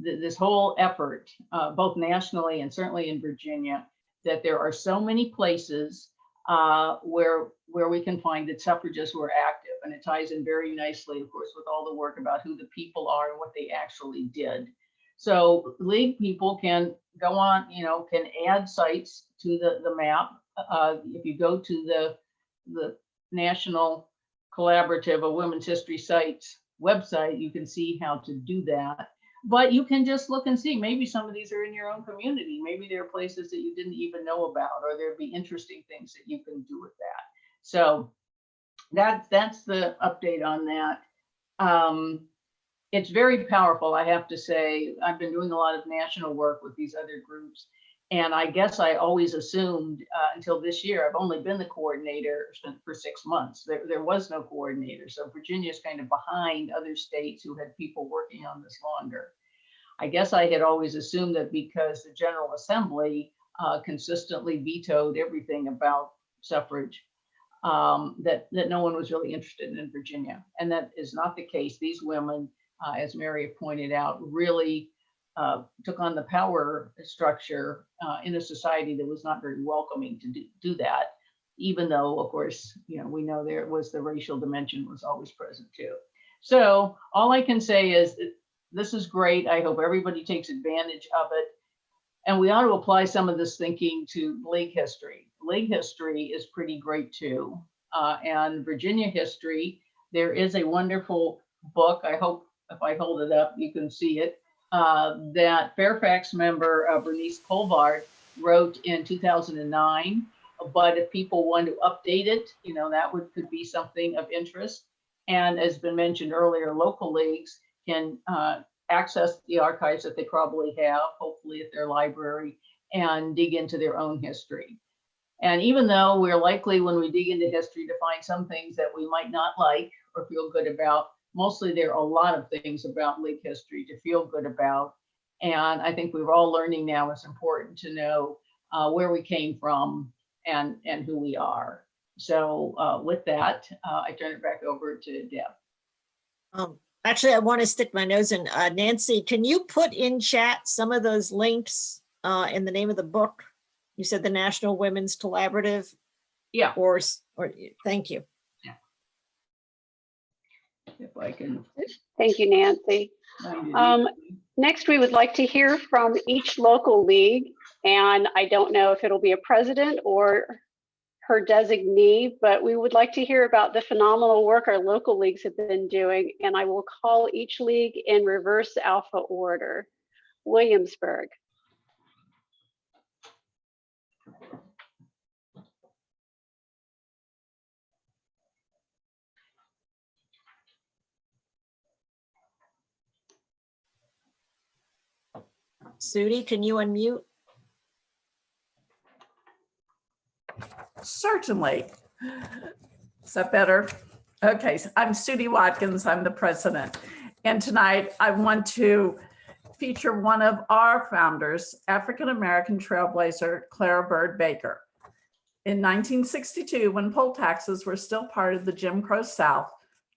this whole effort, both nationally and certainly in Virginia, that there are so many places where we can find that suffragists were active. And it ties in very nicely, of course, with all the work about who the people are and what they actually did. So League people can go on, can add sites to the map. If you go to the National Collaborative of Women's History Sites website, you can see how to do that. But you can just look and see, maybe some of these are in your own community. Maybe there are places that you didn't even know about, or there'd be interesting things that you can do with that. So that's the update on that. It's very powerful, I have to say. I've been doing a lot of national work with these other groups. And I guess I always assumed until this year, I've only been the coordinator for 6 months. There was no coordinator. So Virginia is kind of behind other states who had people working on this longer. I guess I had always assumed that because the General Assembly consistently vetoed everything about suffrage, that no one was really interested in Virginia. And that is not the case. These women, as Mary pointed out, really took on the power structure in a society that was not very welcoming to do that, even though, of course, we know there was the racial dimension was always present too. So all I can say is this is great. I hope everybody takes advantage of it. And we ought to apply some of this thinking to League history. League history is pretty great too. And Virginia history, there is a wonderful book. I hope if I hold it up, you can see it. That Fairfax member Bernice Colvard wrote in 2009. But if people want to update it, that could be something of interest. And as been mentioned earlier, local leagues can access the archives that they probably have, hopefully at their library, and dig into their own history. And even though we're likely when we dig into history to find some things that we might not like or feel good about, mostly there are a lot of things about League history to feel good about. And I think we're all learning now it's important to know where we came from and who we are. So with that, I turn it back over to Deb. Actually, I want to stick my nose in. Nancy, can you put in chat some of those links in the name of the book? You said the National Women's Collaborative. Yeah. Or thank you. If I can. Thank you, Nancy. Next, we would like to hear from each local league, and I don't know if it'll be a president or her designee, but we would like to hear about the phenomenal work our local leagues have been doing, and I will call each league in reverse alpha order. Williamsburg. Sudi, can you unmute? Certainly. Is that better? Okay, so I'm Sudi Watkins, I'm the president. And tonight I want to feature one of our founders, African-American trailblazer, Clara Bird Baker. In 1962, when poll taxes were still part of the Jim Crow South,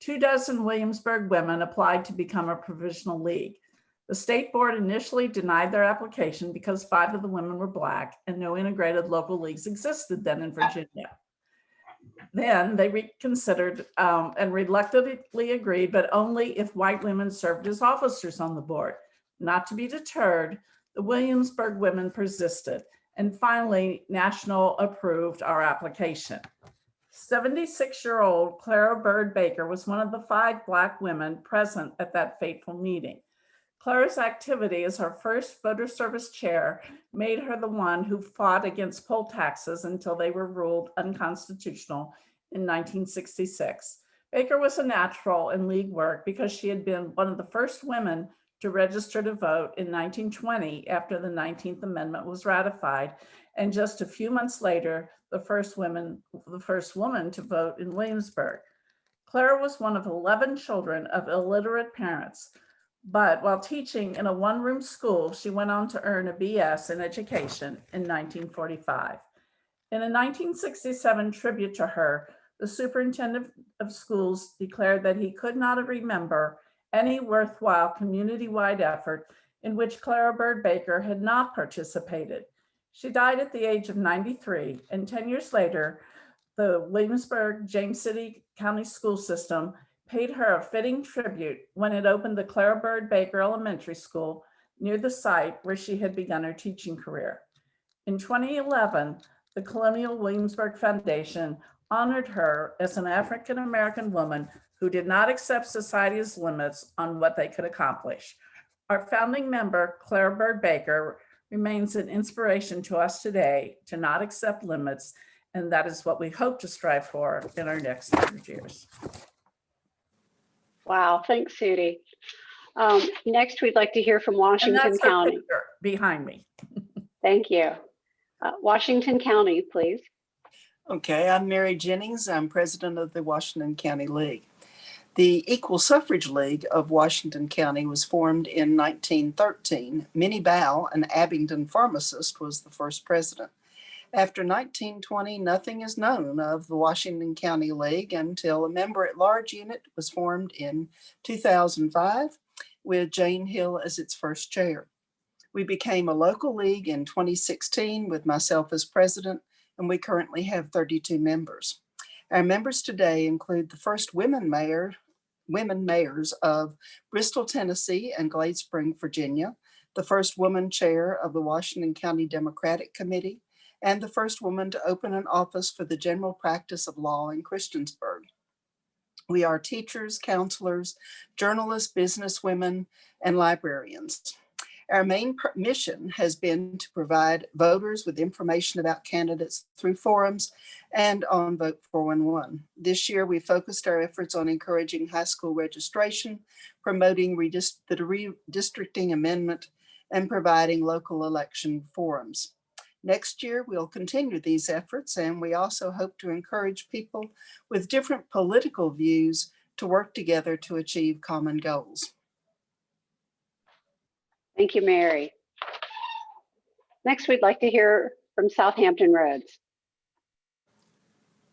24 Williamsburg women applied to become a provisional league. The state board initially denied their application because 5 of the women were Black and no integrated local leagues existed then in Virginia. Then they reconsidered and reluctantly agreed, but only if white women served as officers on the board. Not to be deterred, the Williamsburg women persisted, and finally, National approved our application. 76-year-old Clara Bird Baker was one of the 5 Black women present at that fateful meeting. Clara's activity as her first voter service chair made her the one who fought against poll taxes until they were ruled unconstitutional in 1966. Baker was a natural in League work because she had been one of the first women to register to vote in 1920 after the 19th Amendment was ratified, and just a few months later, the first woman to vote in Williamsburg. Clara was one of 11 children of illiterate parents, but while teaching in a one-room school, she went on to earn a BS in education in 1945. In a 1967 tribute to her, the superintendent of schools declared that he could not remember any worthwhile community-wide effort in which Clara Bird Baker had not participated. She died at the age of 93, and 10 years later, the Williamsburg James City County School System paid her a fitting tribute when it opened the Clara Bird Baker Elementary School near the site where she had begun her teaching career. In 2011, the Colonial Williamsburg Foundation honored her as an African-American woman who did not accept society's limits on what they could accomplish. Our founding member, Clara Bird Baker, remains an inspiration to us today to not accept limits, and that is what we hope to strive for in our next 100 years. Wow, thanks, Sudi. Next, we'd like to hear from And Washington that's her County. picture behind me. Thank you. Washington County, please. Okay, I'm Mary Jennings. I'm president of the Washington County League. The Equal Suffrage League of Washington County was formed in 1913. Minnie Bow, an Abingdon pharmacist, was the first president. After 1920, nothing is known of the Washington County League until a member-at-large unit was formed in 2005 with Jane Hill as its first chair. We became a local league in 2016 with myself as president, and we currently have 32 members. Our members today include the first women mayors of Bristol, Tennessee and Glade Spring, Virginia, the first woman chair of the Washington County Democratic Committee, and the first woman to open an office for the general practice of law in Christiansburg. We are teachers, counselors, journalists, businesswomen, and librarians. Our main mission has been to provide voters with information about candidates through forums and on Vote 411. This year, we focused our efforts on encouraging high school registration, promoting the redistricting amendment, and providing local election forums. Next year, we'll continue these efforts, and we also hope to encourage people with different political views to work together to achieve common goals. Thank you, Mary. Next, we'd like to hear from Southampton Roads.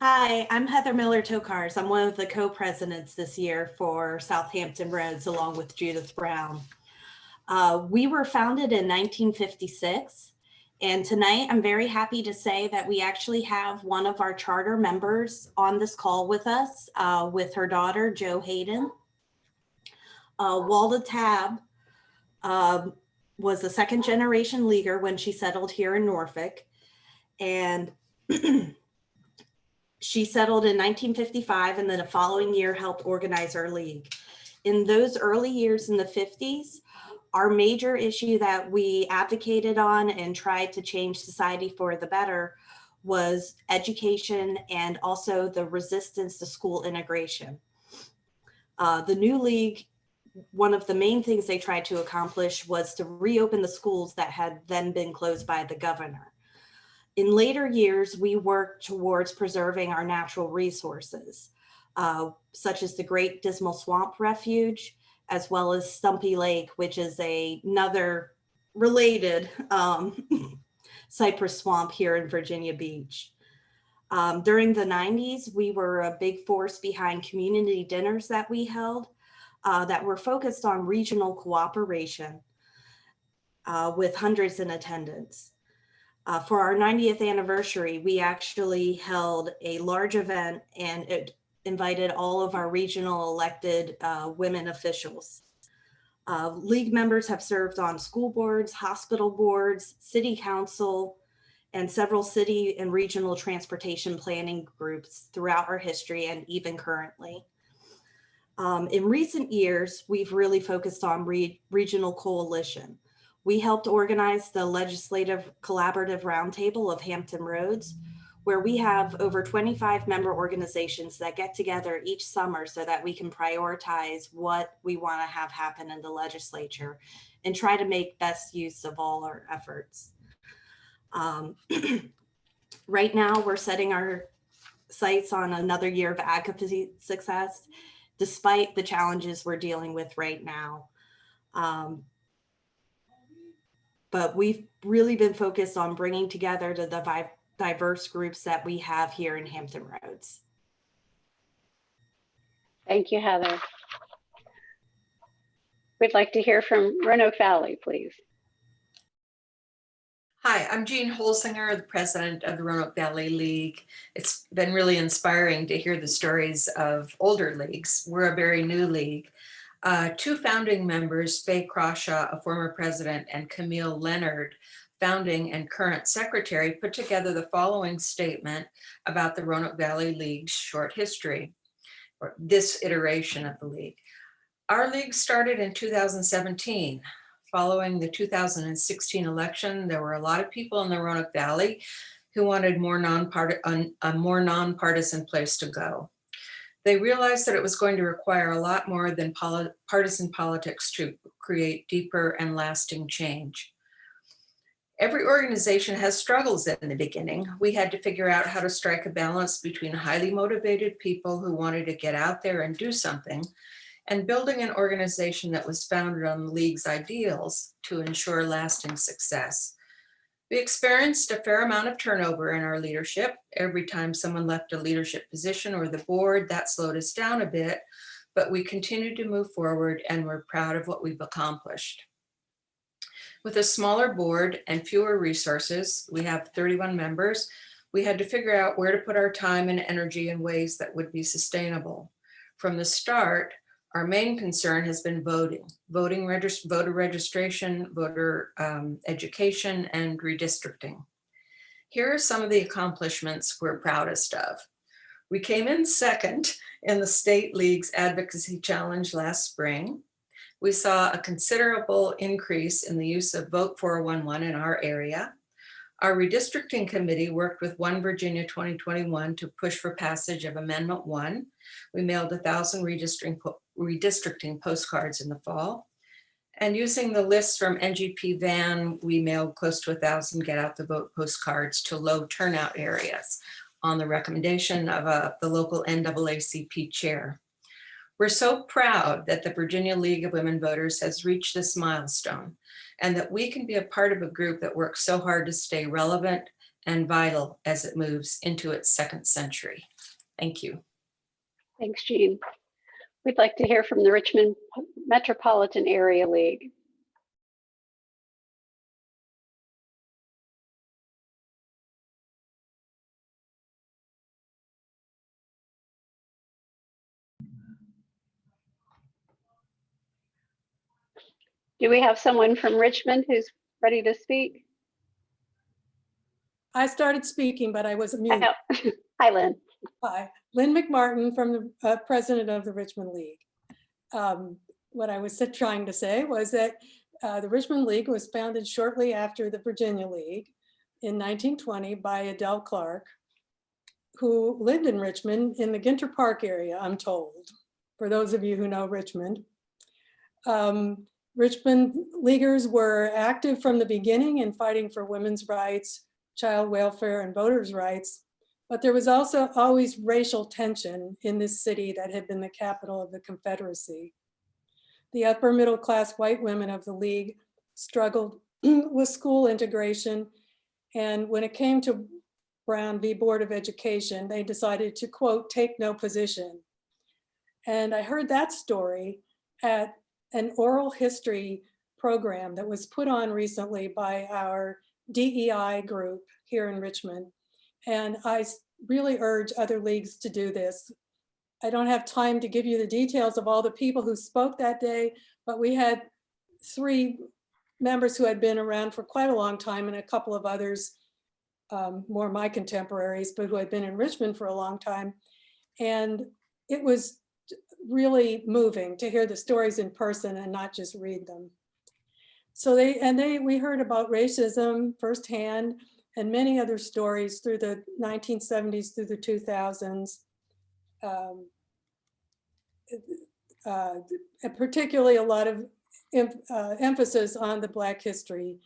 Hi, I'm Heather Miller-Tokars. I'm one of the co-presidents this year for Southampton Roads, along with Judith Brown. We were founded in 1956, and tonight I'm very happy to say that we actually have one of our charter members on this call with us, with her daughter, Jo Hayden. Walda Tabb was a second generation leaguer when she settled here in Norfolk, and she settled in 1955, and then the following year helped organize our league. In those early years in the 50s, our major issue that we advocated on and tried to change society for the better was education and also the resistance to school integration. The new league, one of the main things they tried to accomplish was to reopen the schools that had then been closed by the governor. In later years, we worked towards preserving our natural resources, such as the Great Dismal Swamp Refuge, as well as Stumpy Lake, which is another related cypress swamp here in Virginia Beach. During the 90s, we were a big force behind community dinners that we held that were focused on regional cooperation with hundreds in attendance. For our 90th anniversary, we actually held a large event, and it invited all of our regional elected women officials. League members have served on school boards, hospital boards, city council, and several city and regional transportation planning groups throughout our history and even currently. In recent years, we've really focused on regional coalition. We helped organize the Legislative Collaborative Roundtable of Hampton Roads, where we have over 25 member organizations that get together each summer so that we can prioritize what we want to have happen in the legislature and try to make best use of all our efforts. Right now, we're setting our sights on another year of advocacy success, despite the challenges we're dealing with right now. But we've really been focused on bringing together the diverse groups that we have here in Hampton Roads. Thank you, Heather. We'd like to hear from Roanoke Valley, please. Hi, I'm Jean Holsinger, the president of the Roanoke Valley League. It's been really inspiring to hear the stories of older leagues. We're a very new league. Two founding members, Faye Crawshaw, a former president, and Camille Leonard, founding and current secretary, put together the following statement about the Roanoke Valley League's short history, or this iteration of the league. Our league started in 2017. Following the 2016 election, there were a lot of people in the Roanoke Valley who wanted a more nonpartisan place to go. They realized that it was going to require a lot more than partisan politics to create deeper and lasting change. Every organization has struggles in the beginning. We had to figure out how to strike a balance between highly motivated people who wanted to get out there and do something, and building an organization that was founded on the league's ideals to ensure lasting success. We experienced a fair amount of turnover in our leadership. Every time someone left a leadership position or the board, that slowed us down a bit, but we continued to move forward and we're proud of what we've accomplished. With a smaller board and fewer resources, we have 31 members, we had to figure out where to put our time and energy in ways that would be sustainable. From the start, our main concern has been voter registration, voter education, and redistricting. Here are some of the accomplishments we're proudest of. We came in second in the State League's Advocacy Challenge last spring. We saw a considerable increase in the use of Vote 411 in our area. Our redistricting committee worked with One Virginia 2021 to push for passage of Amendment 1. We mailed 1,000 redistricting postcards in the fall. And using the lists from NGP Van, we mailed close to 1,000 Get Out the Vote postcards to low turnout areas on the recommendation of the local NAACP chair. We're so proud that the Virginia League of Women Voters has reached this milestone and that we can be a part of a group that works so hard to stay relevant and vital as it moves into its second century. Thank you. Thanks, Jean. We'd like to hear from the Richmond Metropolitan Area League. Do we have someone from Richmond who's ready to speak? I started speaking, but I was muted. Hi, Lynn. Hi, Lynn McMartin from the president of the Richmond League. What I was trying to say was that the Richmond League was founded shortly after the Virginia League in 1920 by Adele Clark, who lived in Richmond in the Ginter Park area, I'm told, for those of you who know Richmond. Richmond Leaguers were active from the beginning in fighting for women's rights, child welfare, and voters' rights. But there was also always racial tension in this city that had been the capital of the Confederacy. The upper middle class white women of the League struggled with school integration. And when it came to Brown v. Board of Education, they decided to, quote, take no position. And I heard that story at an oral history program that was put on recently by our DEI group here in Richmond. And I really urge other leagues to do this. I don't have time to give you the details of all the people who spoke that day, but we had 3 members who had been around for quite a long time and a couple of others, more my contemporaries, but who had been in Richmond for a long time. And it was really moving to hear the stories in person and not just read them. So we heard about racism firsthand and many other stories through the 1970s through the 2000s. Particularly a lot of emphasis on the Black history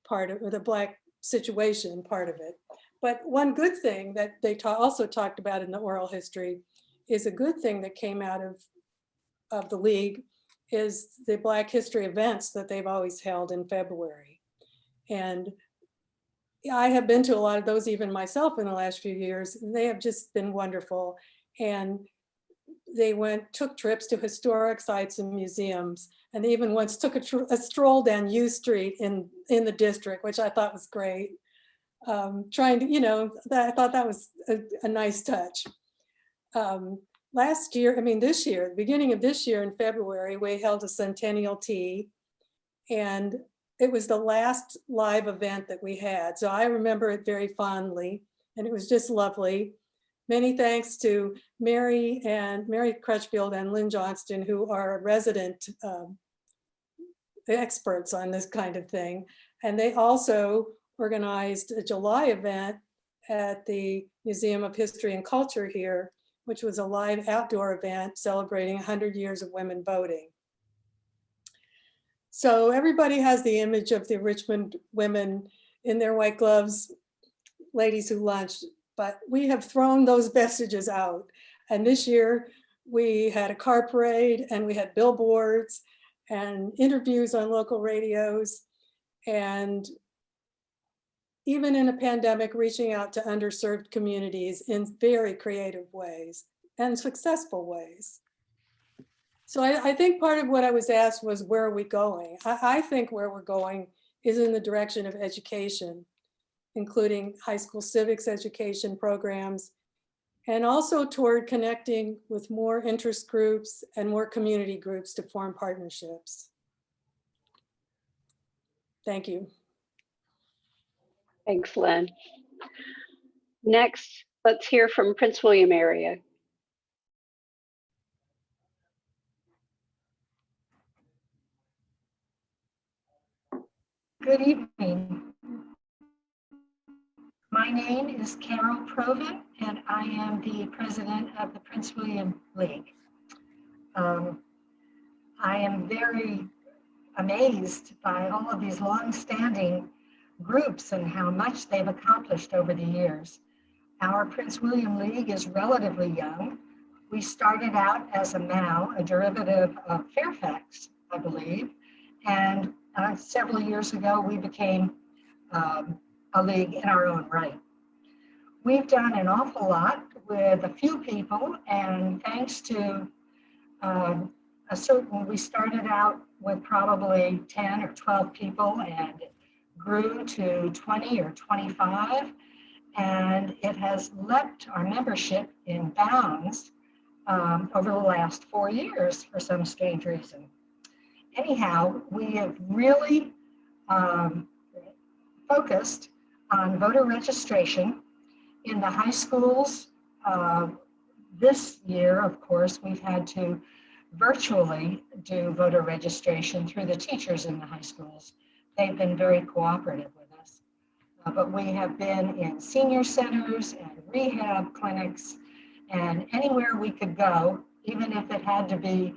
part of, or the Black situation part of it. But one good thing that they also talked about in the oral history is a good thing that came out of the League is the Black history events that they've always held in February. And I have been to a lot of those even myself in the last few years, and they have just been wonderful. And they took trips to historic sites and museums, and they even once took a stroll down U Street in the district, which I thought was great. Trying to, I thought that was a nice touch. Last year, this year, the beginning of this year in February, we held a centennial tea, and it was the last live event that we had. So I remember it very fondly, and it was just lovely. Many thanks to Mary Crutchfield and Lynn Johnston, who are resident experts on this kind of thing. And they also organized a July event at the Museum of History and Culture here, which was a live outdoor event celebrating 100 years of women voting. So everybody has the image of the Richmond women in their white gloves, ladies who lunched, but we have thrown those vestiges out. And this year we had a car parade, and we had billboards and interviews on local radios, and even in a pandemic, reaching out to underserved communities in very creative ways and successful ways. So I think part of what I was asked was, where are we going? I think where we're going is in the direction of education, including high school civics education programs, and also toward connecting with more interest groups and more community groups to form partnerships. Thank you. Thanks, Lynn. Next, let's hear from Prince William area. Good evening. My name is Carol Proven, and I am the president of the Prince William League. I am very amazed by all of these long-standing groups and how much they've accomplished over the years. Our Prince William League is relatively young. We started out as a MAU, a derivative of Fairfax, I believe, and several years ago we became a league in our own right. We've done an awful lot with a few people, and thanks to we started out with probably 10 or 12 people, and it grew to 20 or 25, and it has leapt our membership in bounds over the last 4 years for some strange reason. Anyhow, we have really focused on voter registration in the high schools. This year, of course, we've had to virtually do voter registration through the teachers in the high schools. They've been very cooperative with us. But we have been in senior centers and rehab clinics and anywhere we could go, even if it had to be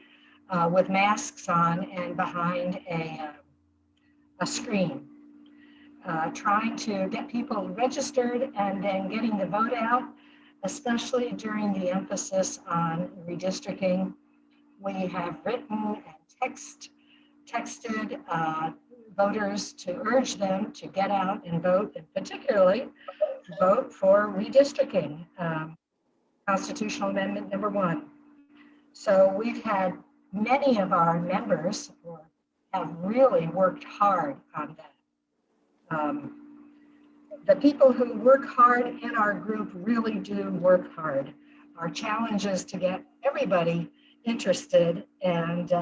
with masks on and behind a screen. Trying to get people registered and then getting the vote out, especially during the emphasis on redistricting. We have written and texted voters to urge them to get out and vote, and particularly vote for redistricting, Constitutional Amendment number 1. So we've had many of our members have really worked hard on that. The people who work hard in our group really do work hard. Our challenge is to get everybody interested and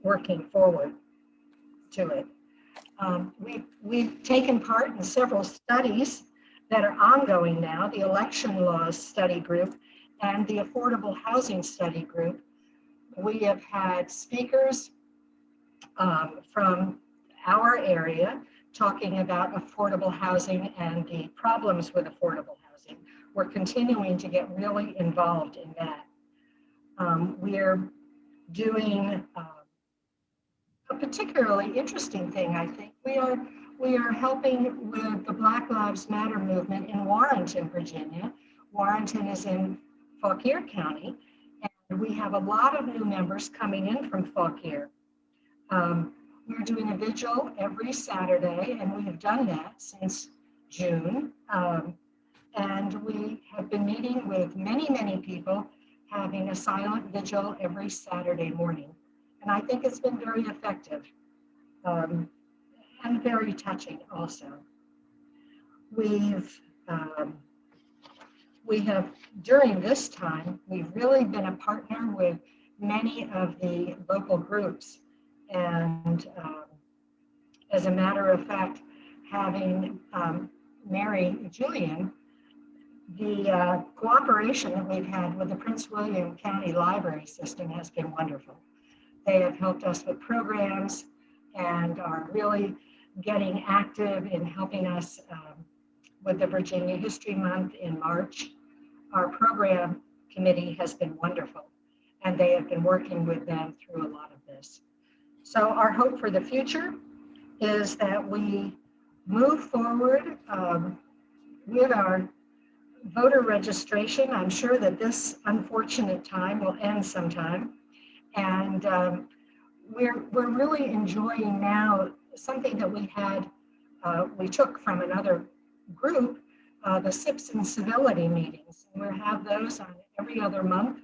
working forward to it. We've taken part in several studies that are ongoing now, the election laws study group and the affordable housing study group, We have had speakers from our area talking about affordable housing and the problems with affordable housing. We're continuing to get really involved in that. We're doing a particularly interesting thing, I think. We are helping with the Black Lives Matter movement in Warrenton, Virginia. Warrenton is in Fauquier County, and we have a lot of new members coming in from Fauquier. We're doing a vigil every Saturday, and we have done that since June. And we have been meeting with many, many people, having a silent vigil every Saturday morning. And I think it's been very effective and very touching also. We have, during this time, we've really been a partner with many of the local groups. And as a matter of fact, having Mary Julian, the cooperation that we've had with the Prince William County Library System has been wonderful. They have helped us with programs and are really getting active in helping us with the Virginia History Month in March. Our program committee has been wonderful, and they have been working with them through a lot of this. So our hope for the future is that we move forward with our voter registration. I'm sure that this unfortunate time will end sometime. And we're really enjoying now something that we took from another group, the SIPs and Civility meetings. And we have those on every other month,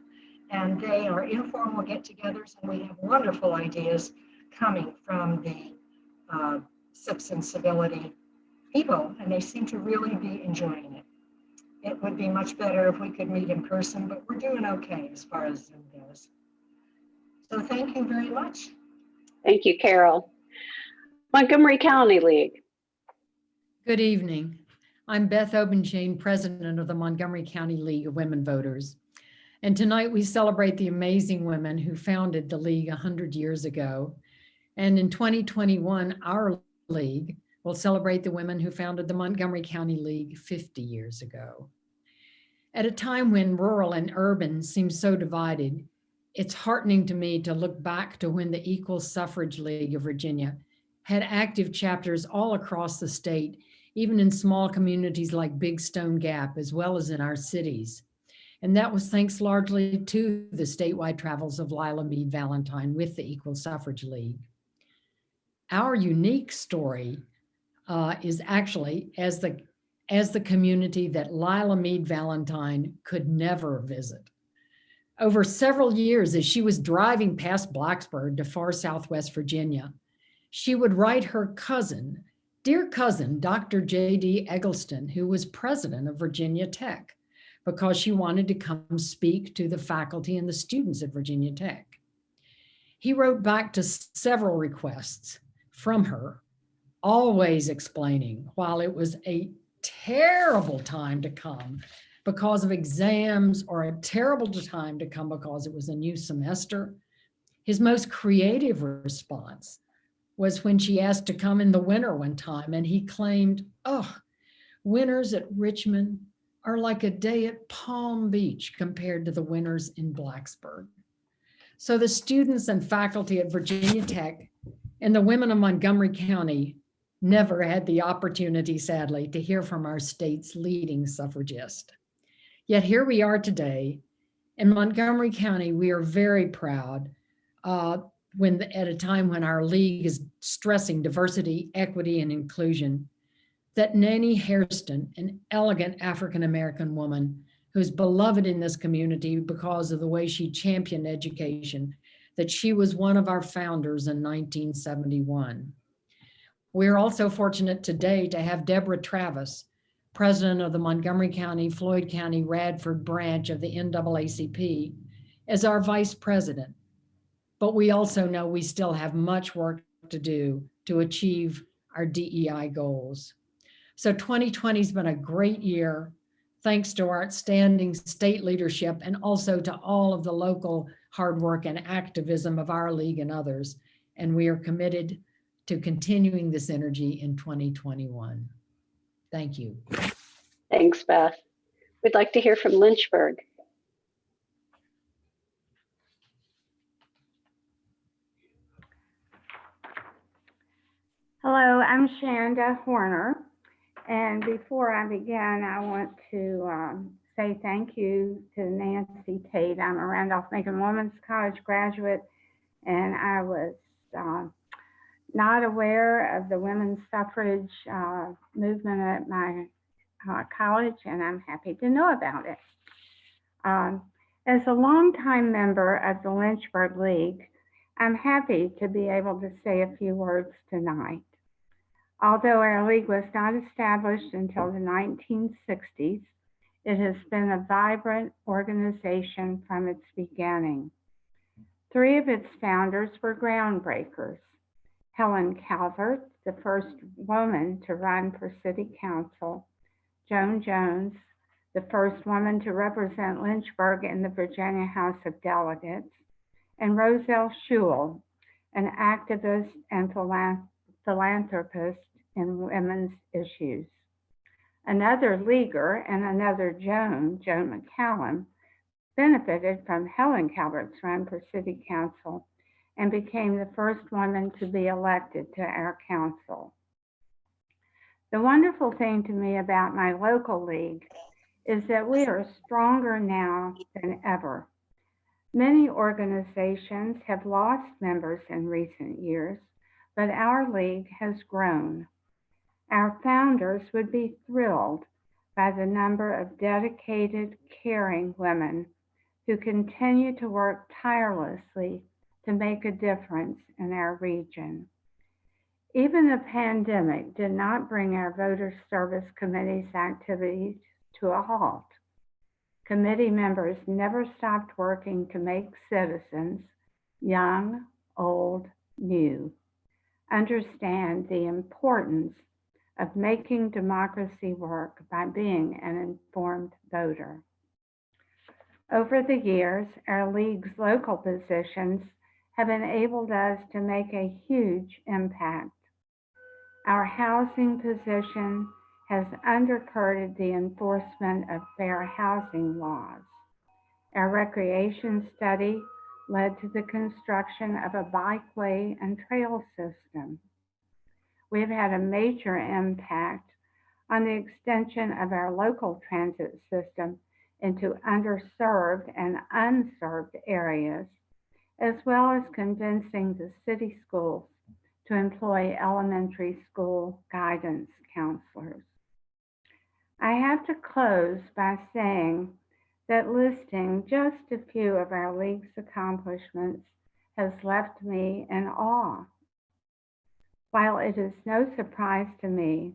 and they are informal get-togethers, and we have wonderful ideas coming from the SIPs and Civility people, and they seem to really be enjoying it. It would be much better if we could meet in person, but we're doing okay as far as Zoom goes. So thank you very much. Thank you, Carol. Montgomery County League. Good evening. I'm Beth Obenchain, president of the Montgomery County League of Women Voters. And tonight we celebrate the amazing women who founded the League 100 years ago. And in 2021, our league will celebrate the women who founded the Montgomery County League 50 years ago. At a time when rural and urban seem so divided, it's heartening to me to look back to when the Equal Suffrage League of Virginia had active chapters all across the state, even in small communities like Big Stone Gap, as well as in our cities. And that was thanks largely to the statewide travels of Lila Mead Valentine with the Equal Suffrage League. Our unique story is actually as the community that Lila Mead Valentine could never visit. Over several years, as she was driving past Blacksburg to far southwest Virginia, she would write her cousin, dear cousin, Dr. J.D. Eggleston, who was president of Virginia Tech, because she wanted to come speak to the faculty and the students at Virginia Tech. He wrote back to several requests from her, always explaining, while it was a terrible time to come because of exams or a terrible time to come because it was a new semester, his most creative response was when she asked to come in the winter one time, and he claimed, oh, winters at Richmond are like a day at Palm Beach compared to the winters in Blacksburg. So the students and faculty at Virginia Tech and the women of Montgomery County never had the opportunity, sadly, to hear from our state's leading suffragist. Yet here we are today. In Montgomery County, we are very proud at a time when our league is stressing diversity, equity, and inclusion, that Nannie Hairston, an elegant African-American woman who's beloved in this community because of the way she championed education, that she was one of our founders in 1971. We're also fortunate today to have Deborah Travis, president of the Montgomery County, Floyd County, Radford branch of the NAACP, as our vice president. But we also know we still have much work to do to achieve our DEI goals. So 2020 has been a great year. thanks to our outstanding state leadership and also to all of the local hard work and activism of our league and others. And we are committed to continuing this energy in 2021. Thank you. Thanks, Beth. We'd like to hear from Lynchburg. Hello, I'm Shanda Horner. And before I begin, I want to say thank you to Nancy Tate. I'm a Randolph-Macon Women's College graduate, and I was not aware of the women's suffrage movement at my college, and I'm happy to know about it. As a longtime member of the Lynchburg League, I'm happy to be able to say a few words tonight. Although our league was not established until the 1960s, it has been a vibrant organization from its beginning. 3 of its founders were groundbreakers. Helen Calvert, the first woman to run for city council, Joan Jones, the first woman to represent Lynchburg in the Virginia House of Delegates, and Roselle Schewel, an activist and philanthropist in women's issues. Another leaguer and another Joan McCallum, benefited from Helen Calvert's run for city council and became the first woman to be elected to our council. The wonderful thing to me about my local league is that we are stronger now than ever. Many organizations have lost members in recent years, but our league has grown. Our founders would be thrilled by the number of dedicated, caring women who continue to work tirelessly to make a difference in our region. Even the pandemic did not bring our voter service committee's activities to a halt. Committee members never stopped working to make citizens, young, old, new, understand the importance of making democracy work by being an informed voter. Over the years, our league's local positions have enabled us to make a huge impact. Our housing position has undergirded the enforcement of fair housing laws. Our recreation study led to the construction of a bikeway and trail system. We've had a major impact on the extension of our local transit system into underserved and unserved areas, as well as convincing the city schools to employ elementary school guidance counselors. I have to close by saying that listing just a few of our league's accomplishments has left me in awe. While it is no surprise to me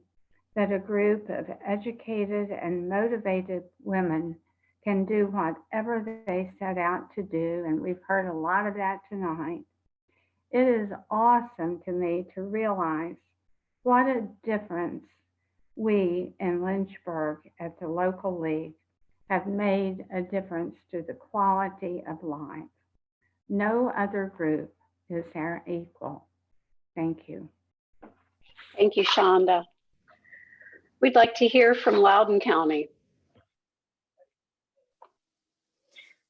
that a group of educated and motivated women can do whatever they set out to do, and we've heard a lot of that tonight, it is awesome to me to realize what a difference we in Lynchburg at the local league have made a difference to the quality of life. No other group is our equal. Thank you. Thank you, Shanda. We'd like to hear from Loudoun County.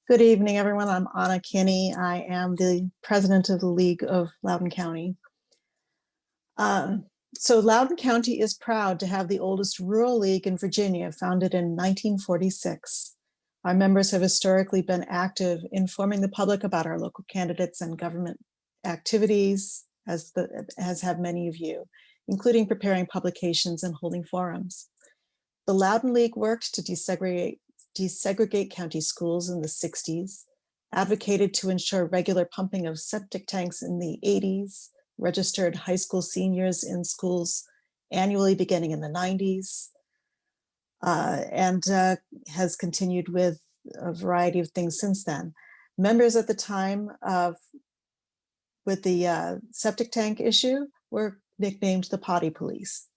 Good evening, everyone. I'm Anna Kinney. I am the president of the League of Loudoun County. So Loudoun County is proud to have the oldest rural league in Virginia, founded in 1946. Our members have historically been active informing the public about our local candidates and government activities, as have many of you, including preparing publications and holding forums. The Loudoun League worked to desegregate county schools in the 60s, advocated to ensure regular pumping of septic tanks in the 80s, registered high school seniors in schools annually beginning in the 90s, and has continued with a variety of things since then. Members at the time with the septic tank issue were nicknamed the potty police.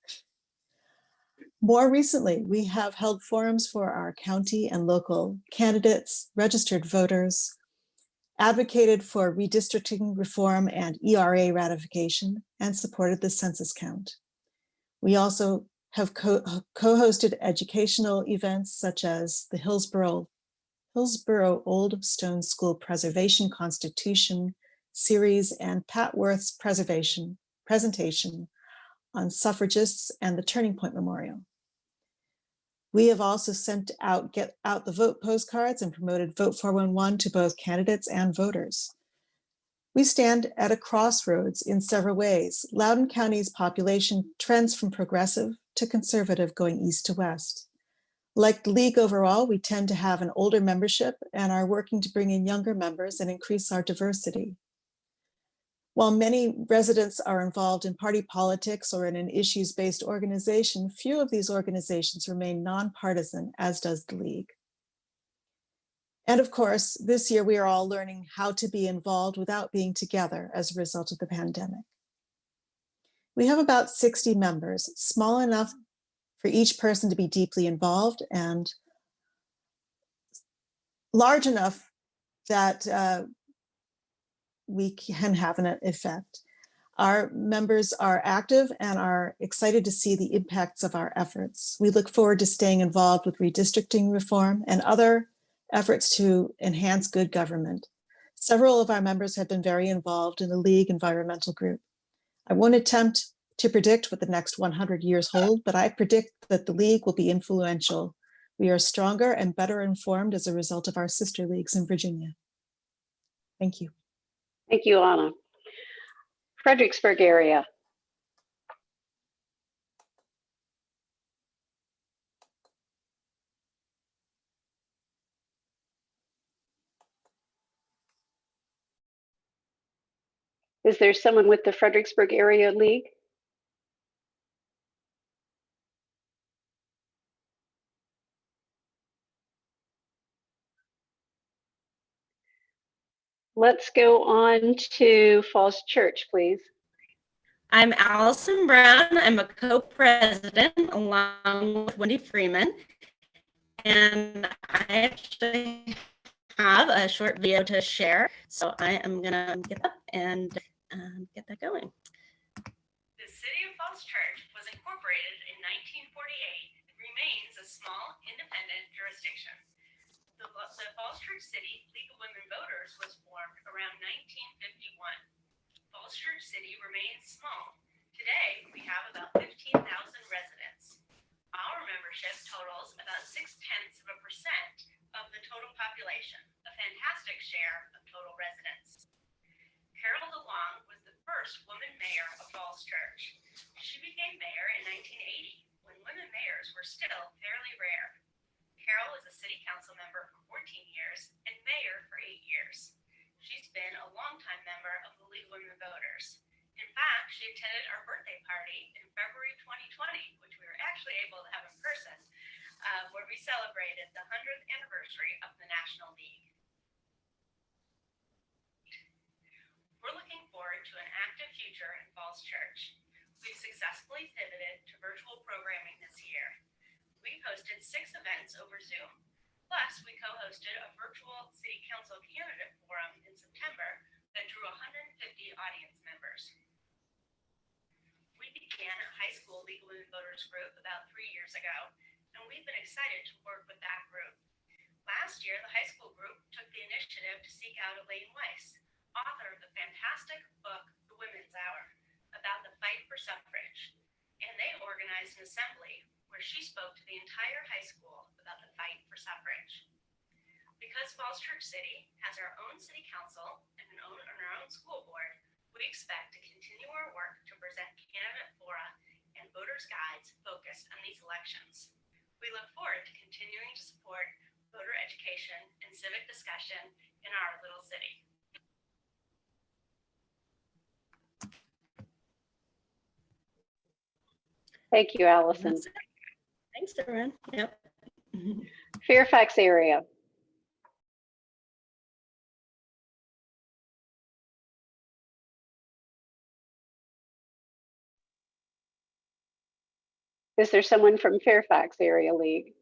More recently, we have held forums for our county and local candidates, registered voters, advocated for redistricting reform and ERA ratification, and supported the census count. We also have co-hosted educational events such as the Hillsborough Old Stone School Preservation Constitution series and Pat Worth's presentation on suffragists and the Turning Point Memorial. We have also sent out Get Out the Vote postcards and promoted Vote 411 to both candidates and voters. We stand at a crossroads in several ways. Loudoun County's population trends from progressive to conservative, going east to west. Like the League overall, we tend to have an older membership and are working to bring in younger members and increase our diversity. While many residents are involved in party politics or in an issues-based organization, few of these organizations remain nonpartisan, as does the League. And of course, this year we are all learning how to be involved without being together as a result of the pandemic. We have about 60 members, small enough for each person to be deeply involved and large enough that we can have an effect. Our members are active and are excited to see the impacts of our efforts. We look forward to staying involved with redistricting reform and other efforts to enhance good government. Several of our members have been very involved in the League Environmental Group. I won't attempt to predict what the next 100 years hold, but I predict that the League will be influential. We are stronger and better informed as a result of our sister leagues in Virginia. Thank you. Thank you, Anna. Fredericksburg area. Is there someone with the Fredericksburg Area League? Let's go on to Falls Church, please. I'm Allison Brown. I'm a co-president along with Wendy Freeman. And I actually have a short video to share. So I am gonna get up and get that going. The city of Falls Church was incorporated in 1948 and remains a small independent jurisdiction. The Falls Church City League of Women Voters was formed around 1951. Falls Church City remains small. Today, we have about 15,000 residents. Our membership totals about 0.6% of the total population, a fantastic share of total residents. Carol DeLong was the first woman mayor of Falls Church. She became mayor in 1980 when women mayors were still fairly rare. Carol was a city council member for 14 years and mayor for 8 years. She's been a longtime member of the League of Women Voters. In fact, she attended our birthday party in February 2020, which we were actually able to have in person, where we celebrated the 100th anniversary of the National League. We're looking forward to an active future in Falls Church. We've successfully pivoted to virtual programming this year. We hosted 6 events over Zoom. Plus, we co-hosted a virtual City Council candidate forum in September that drew 150 audience members. We began a high school League of Women Voters group about 3 years ago, and we've been excited to work with that group. Last year, the high school group took the initiative to seek out Elaine Weiss, author of the fantastic book, The Women's Hour, about the fight for suffrage. And they organized an assembly where she spoke to the entire high school about the fight for suffrage. Because Falls Church City has our own city council and our own school board, we expect to continue our work to present candidate fora and voters' guides focused on these elections. We look forward to continuing to support voter education and civic discussion in our little city. Thank you, Allison. Thanks, everyone. Yep. Fairfax area. Is there someone from Fairfax Area League?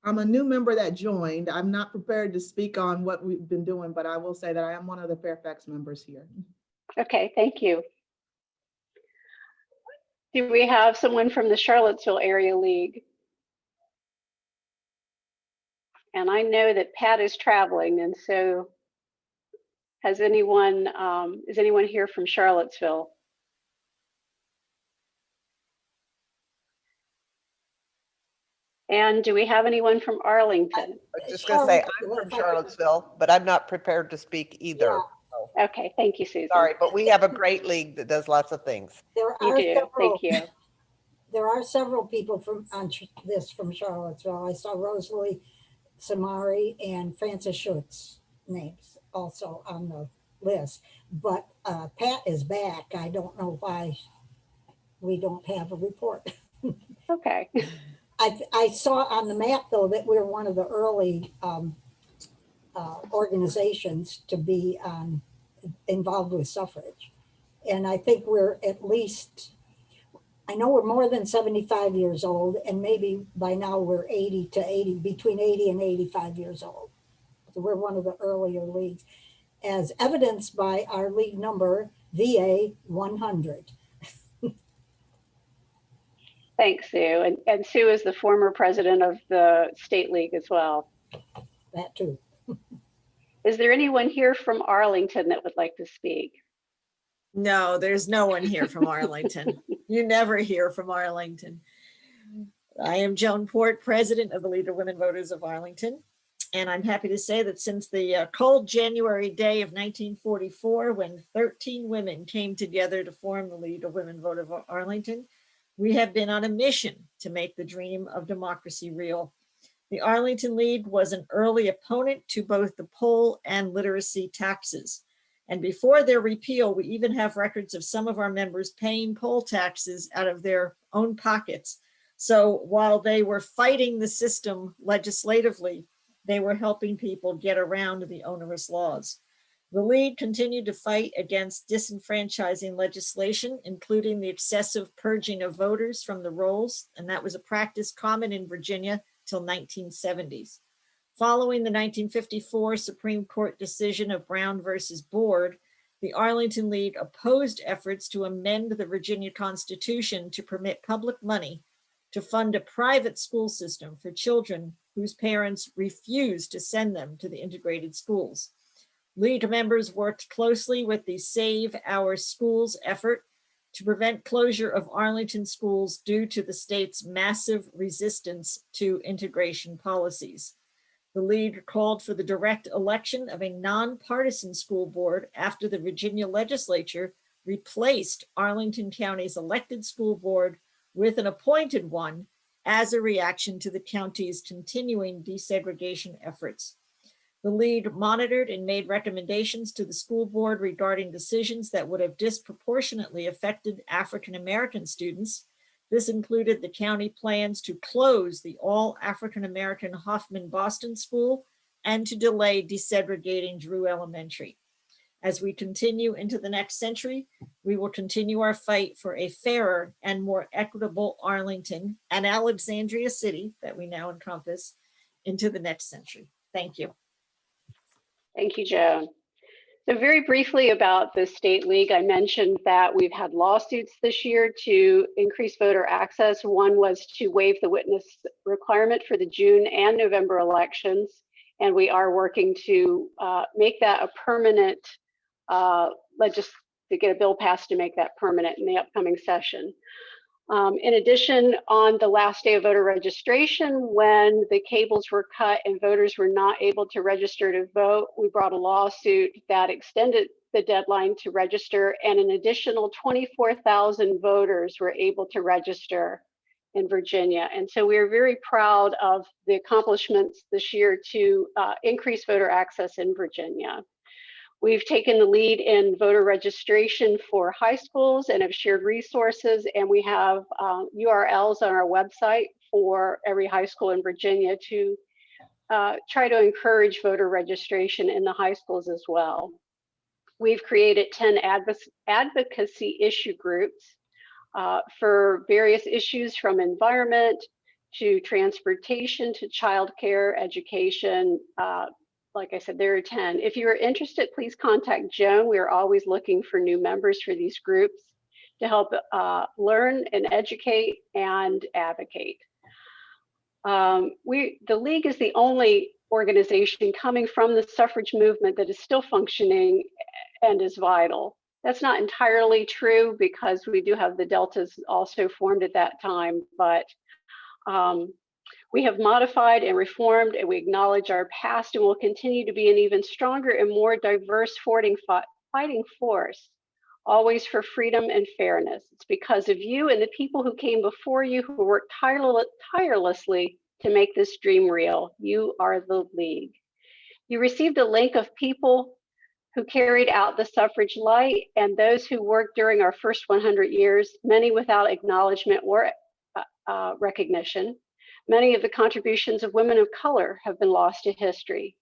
I'm a new member that joined. I'm not prepared to speak on what we've been doing, but I will say that I am one of the Fairfax members here. Okay, thank you. Do we have someone from the Charlottesville Area League? And I know that Pat is traveling, and so has anyone, is anyone here from Charlottesville? And do we have anyone from Arlington? I was just going to say, I'm from Charlottesville, but I'm not prepared to speak either. So, Okay, thank you, Susan. sorry, but we have a great league that does lots of things. There You are do, thank you. There are several people from this from Charlottesville. I saw Rosalie Samari and Francis Schutz names also on the list. But Pat is back. I don't know why we don't have a report. Okay. I saw on the map, though, that we're one of the early organizations to be involved with suffrage. And I think we're at least, I know we're more than 75 years old, and maybe by now we're 80 to 80, between 80 and 85 years old. So we're one of the earlier leagues, as evidenced by our league number, VA 100. Thanks, Sue. And Sue is the former president of the State League as well. That too. Is there anyone here from Arlington that would like to speak? No, there's no one here from Arlington. You never hear from Arlington. I am Joan Port, president of the League of Women Voters of Arlington. And I'm happy to say that since the cold January day of 1944, when 13 women came together to form the League of Women Voters of Arlington, we have been on a mission to make the dream of democracy real. The Arlington League was an early opponent to both the poll and literacy taxes. And before their repeal, we even have records of some of our members paying poll taxes out of their own pockets. So while they were fighting the system legislatively, they were helping people get around the onerous laws. The League continued to fight against disenfranchising legislation, including the excessive purging of voters from the rolls, and that was a practice common in Virginia till 1970s. Following the 1954 Supreme Court decision of Brown versus Board, the Arlington League opposed efforts to amend the Virginia Constitution to permit public money to fund a private school system for children whose parents refused to send them to the integrated schools. League members worked closely with the Save Our Schools effort to prevent closure of Arlington schools due to the state's massive resistance to integration policies. The League called for the direct election of a nonpartisan school board after the Virginia legislature replaced Arlington County's elected school board with an appointed one as a reaction to the county's continuing desegregation efforts. The League monitored and made recommendations to the school board regarding decisions that would have disproportionately affected African-American students. This included the county plans to close the all African-American Hoffman Boston School and to delay desegregating Drew Elementary. As we continue into the next century, we will continue our fight for a fairer and more equitable Arlington and Alexandria City that we now encompass into the next century. Thank you. Thank you, Joan. So very briefly about the State League, I mentioned that we've had lawsuits this year to increase voter access. One was to waive the witness requirement for the June and November elections. And we are working to make that a permanent, to get a bill passed to make that permanent in the upcoming session. In addition, on the last day of voter registration, when the cables were cut and voters were not able to register to vote, we brought a lawsuit that extended the deadline to register, and an additional 24,000 voters were able to register in Virginia. And so we are very proud of the accomplishments this year to increase voter access in Virginia. We've taken the lead in voter registration for high schools and have shared resources, and we have URLs on our website for every high school in Virginia to try to encourage voter registration in the high schools as well. We've created 10 advocacy issue groups for various issues from environment to transportation to childcare, education. Like I said, there are 10. If you are interested, please contact Joan. We are always looking for new members for these groups to help learn and educate and advocate. The League is the only organization coming from the suffrage movement that is still functioning and is vital. That's not entirely true because we do have the Deltas also formed at that time, but we have modified and reformed, and we acknowledge our past and will continue to be an even stronger and more diverse fighting force, always for freedom and fairness. It's because of you and the people who came before you who worked tirelessly to make this dream real. You are the League. You received a link of people who carried out the suffrage light and those who worked during our first 100 years, many without acknowledgement or recognition. Many of the contributions of women of color have been lost to history.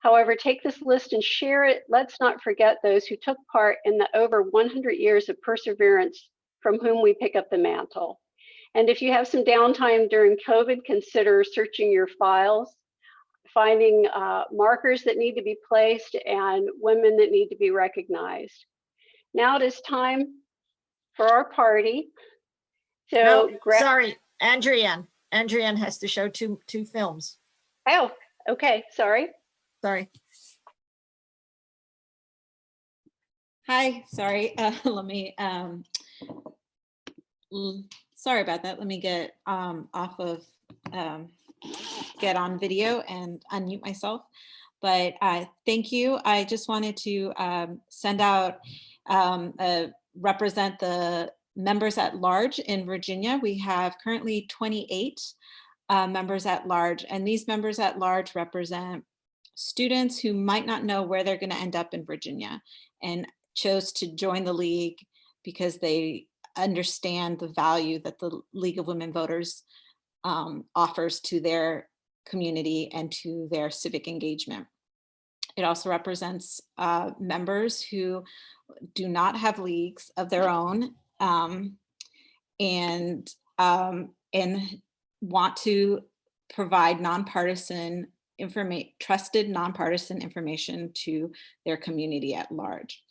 However, take this list and share it. Let's not forget those who took part in the over 100 years of perseverance from whom we pick up the mantle. And if you have some downtime during COVID, consider searching your files, finding markers that need to be placed and women that need to be recognized. Now it is time for our party. So, No, sorry, Andrienne. Andrienne has to show two films. Oh, okay, sorry. Sorry. Hi, sorry. Let me, sorry about that. Let me get off of, get on video and unmute myself. But thank you. I just wanted to send out, represent the members at large in Virginia. We have currently 28 members at large, and these members at large represent students who might not know where they're going to end up in Virginia and chose to join the League because they understand the value that the League of Women Voters offers to their community and to their civic engagement. It also represents members who do not have leagues of their own and want to provide nonpartisan trusted nonpartisan information to their community at large.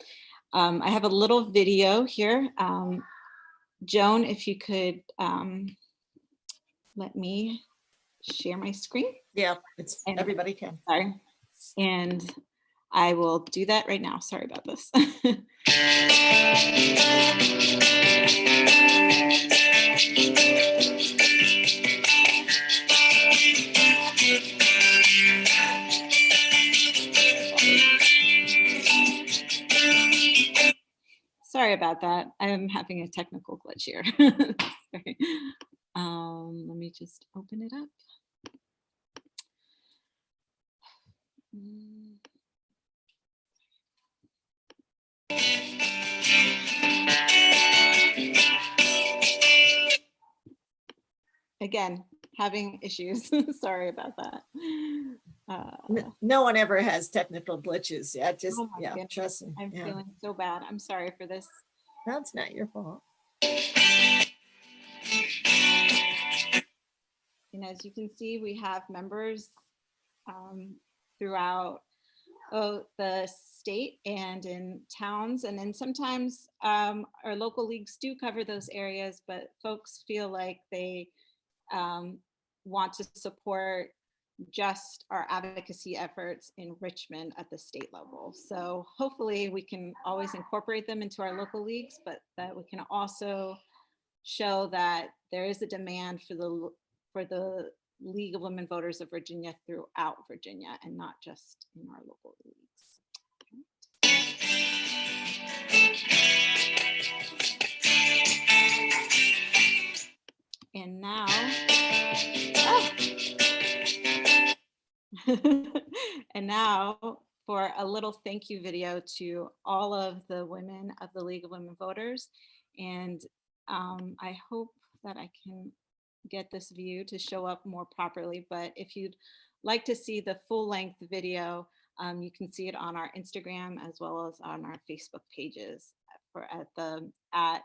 I have a little video here. Joan, if you could let me share my screen. Yeah, it's everybody can. Sorry. And I will do that right now. Sorry about this. Sorry about that. I'm having a technical glitch here. Sorry. Let me just open it up. Again, having issues. Sorry about that. No one ever has technical glitches. Yeah, just Oh my yeah, goodness. trust me. I'm Yeah. feeling so bad. I'm sorry for this. That's not your fault. And as you can see, we have members throughout the state and in towns, and then sometimes our local leagues do cover those areas, but folks feel like they want to support just our advocacy efforts in Richmond at the state level. So hopefully we can always incorporate them into our local leagues, but that we can also show that there is a demand for the League of Women Voters of Virginia throughout Virginia and not just in our local leagues. And now, and now for a little thank you video to all of the women of the League of Women Voters. And I hope that I can get this view to show up more properly, but if you'd like to see the full length video, you can see it on our Instagram as well as on our Facebook pages at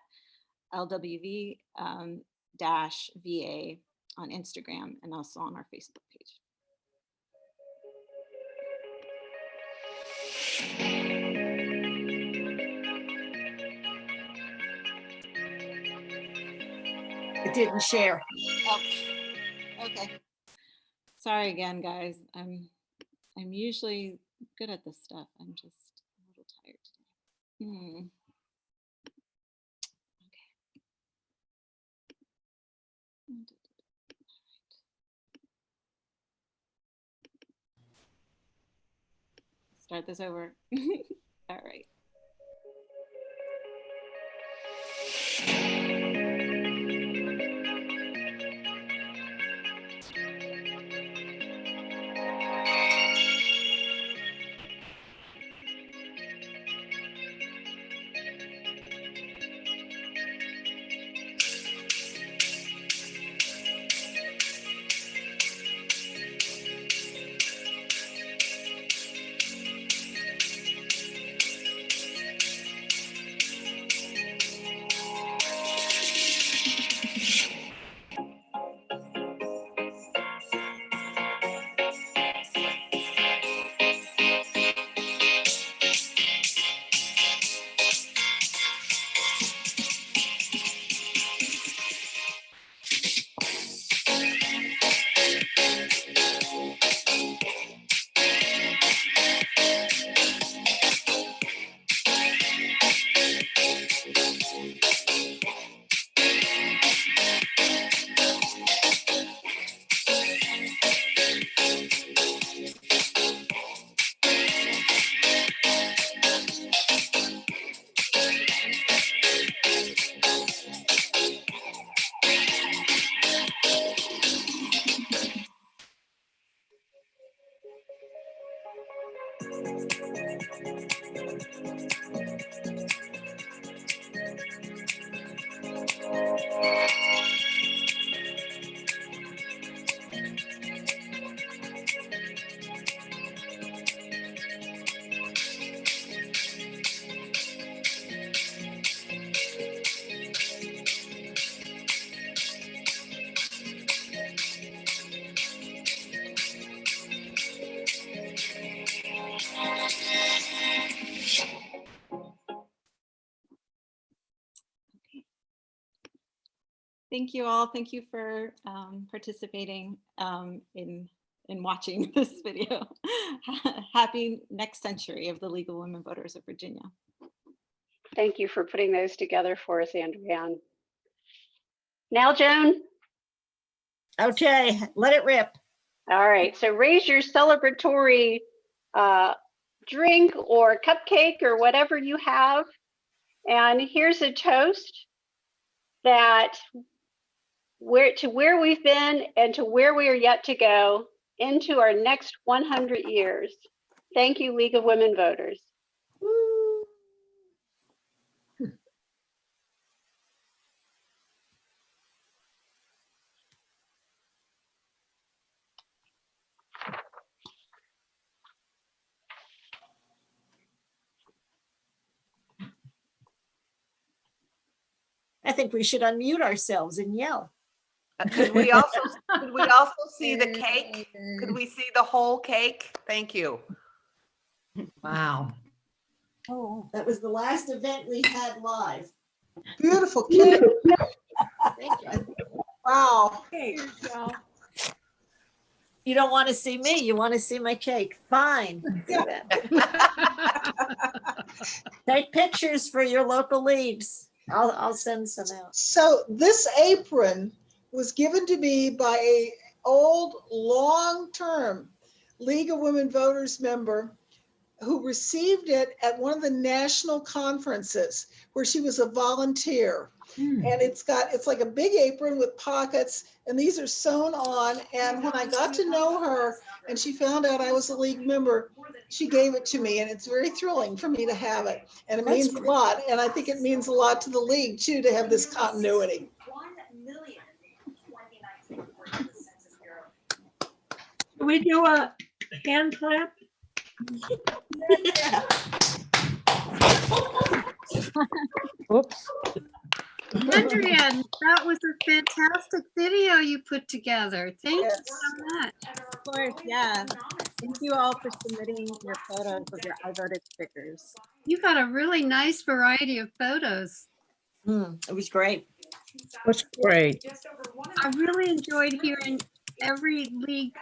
LWV-VA on Instagram and also on our Facebook page. It didn't share. Oh, okay. Sorry again, guys. I'm usually good at this stuff. I'm just a little tired today. Start this over. All right. Thank you all. Thank you for participating in watching this video. Happy next century of the League of Women Voters of Virginia. Thank you for putting those together for us, Andrea. Now, Joan. Okay, let it rip. All right, so raise your celebratory drink or cupcake or whatever you have. And here's a toast that where we've been and to where we are yet to go into our next 100 years. Thank you, League of Women Voters. I think we should unmute ourselves and yell. Could we also see the cake? Could we see the whole cake? Thank you. Wow. Oh, that was the last event we had live. Beautiful cake. Thank you. Wow. You don't want to see me, you want to see my cake. Fine. Yeah. Take pictures for your local leagues. I'll send some out. So this apron was given to me by a old long-term League of Women Voters member who received it at one of the national conferences where she was a volunteer. And it's like a big apron with pockets, and these are sewn on. And when I got to know her and she found out I was a League member, she gave it to me, and it's very thrilling for me to have it. And it means a lot. And I think it means a lot to the League too, to have this continuity. Can we do a hand clap? Oops. Adrian, that was a fantastic video you put together. Thank you so much. Of course, yeah. Thank you all for submitting your photos of your I voted stickers. You got a really nice variety of photos. It was great. Was great. I really enjoyed hearing every league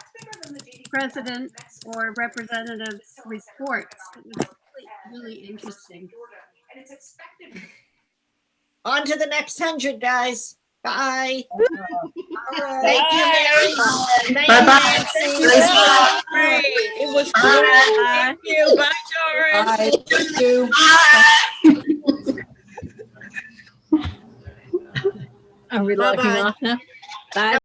president or representative's reports. It was really interesting. On to the next 100, guys. Bye. All Thank you, Mary. Thank you, Nancy. Great. It was great. Thank you. Bye, Doris. Thank you. Are we logging Bye-bye. off now? Bye.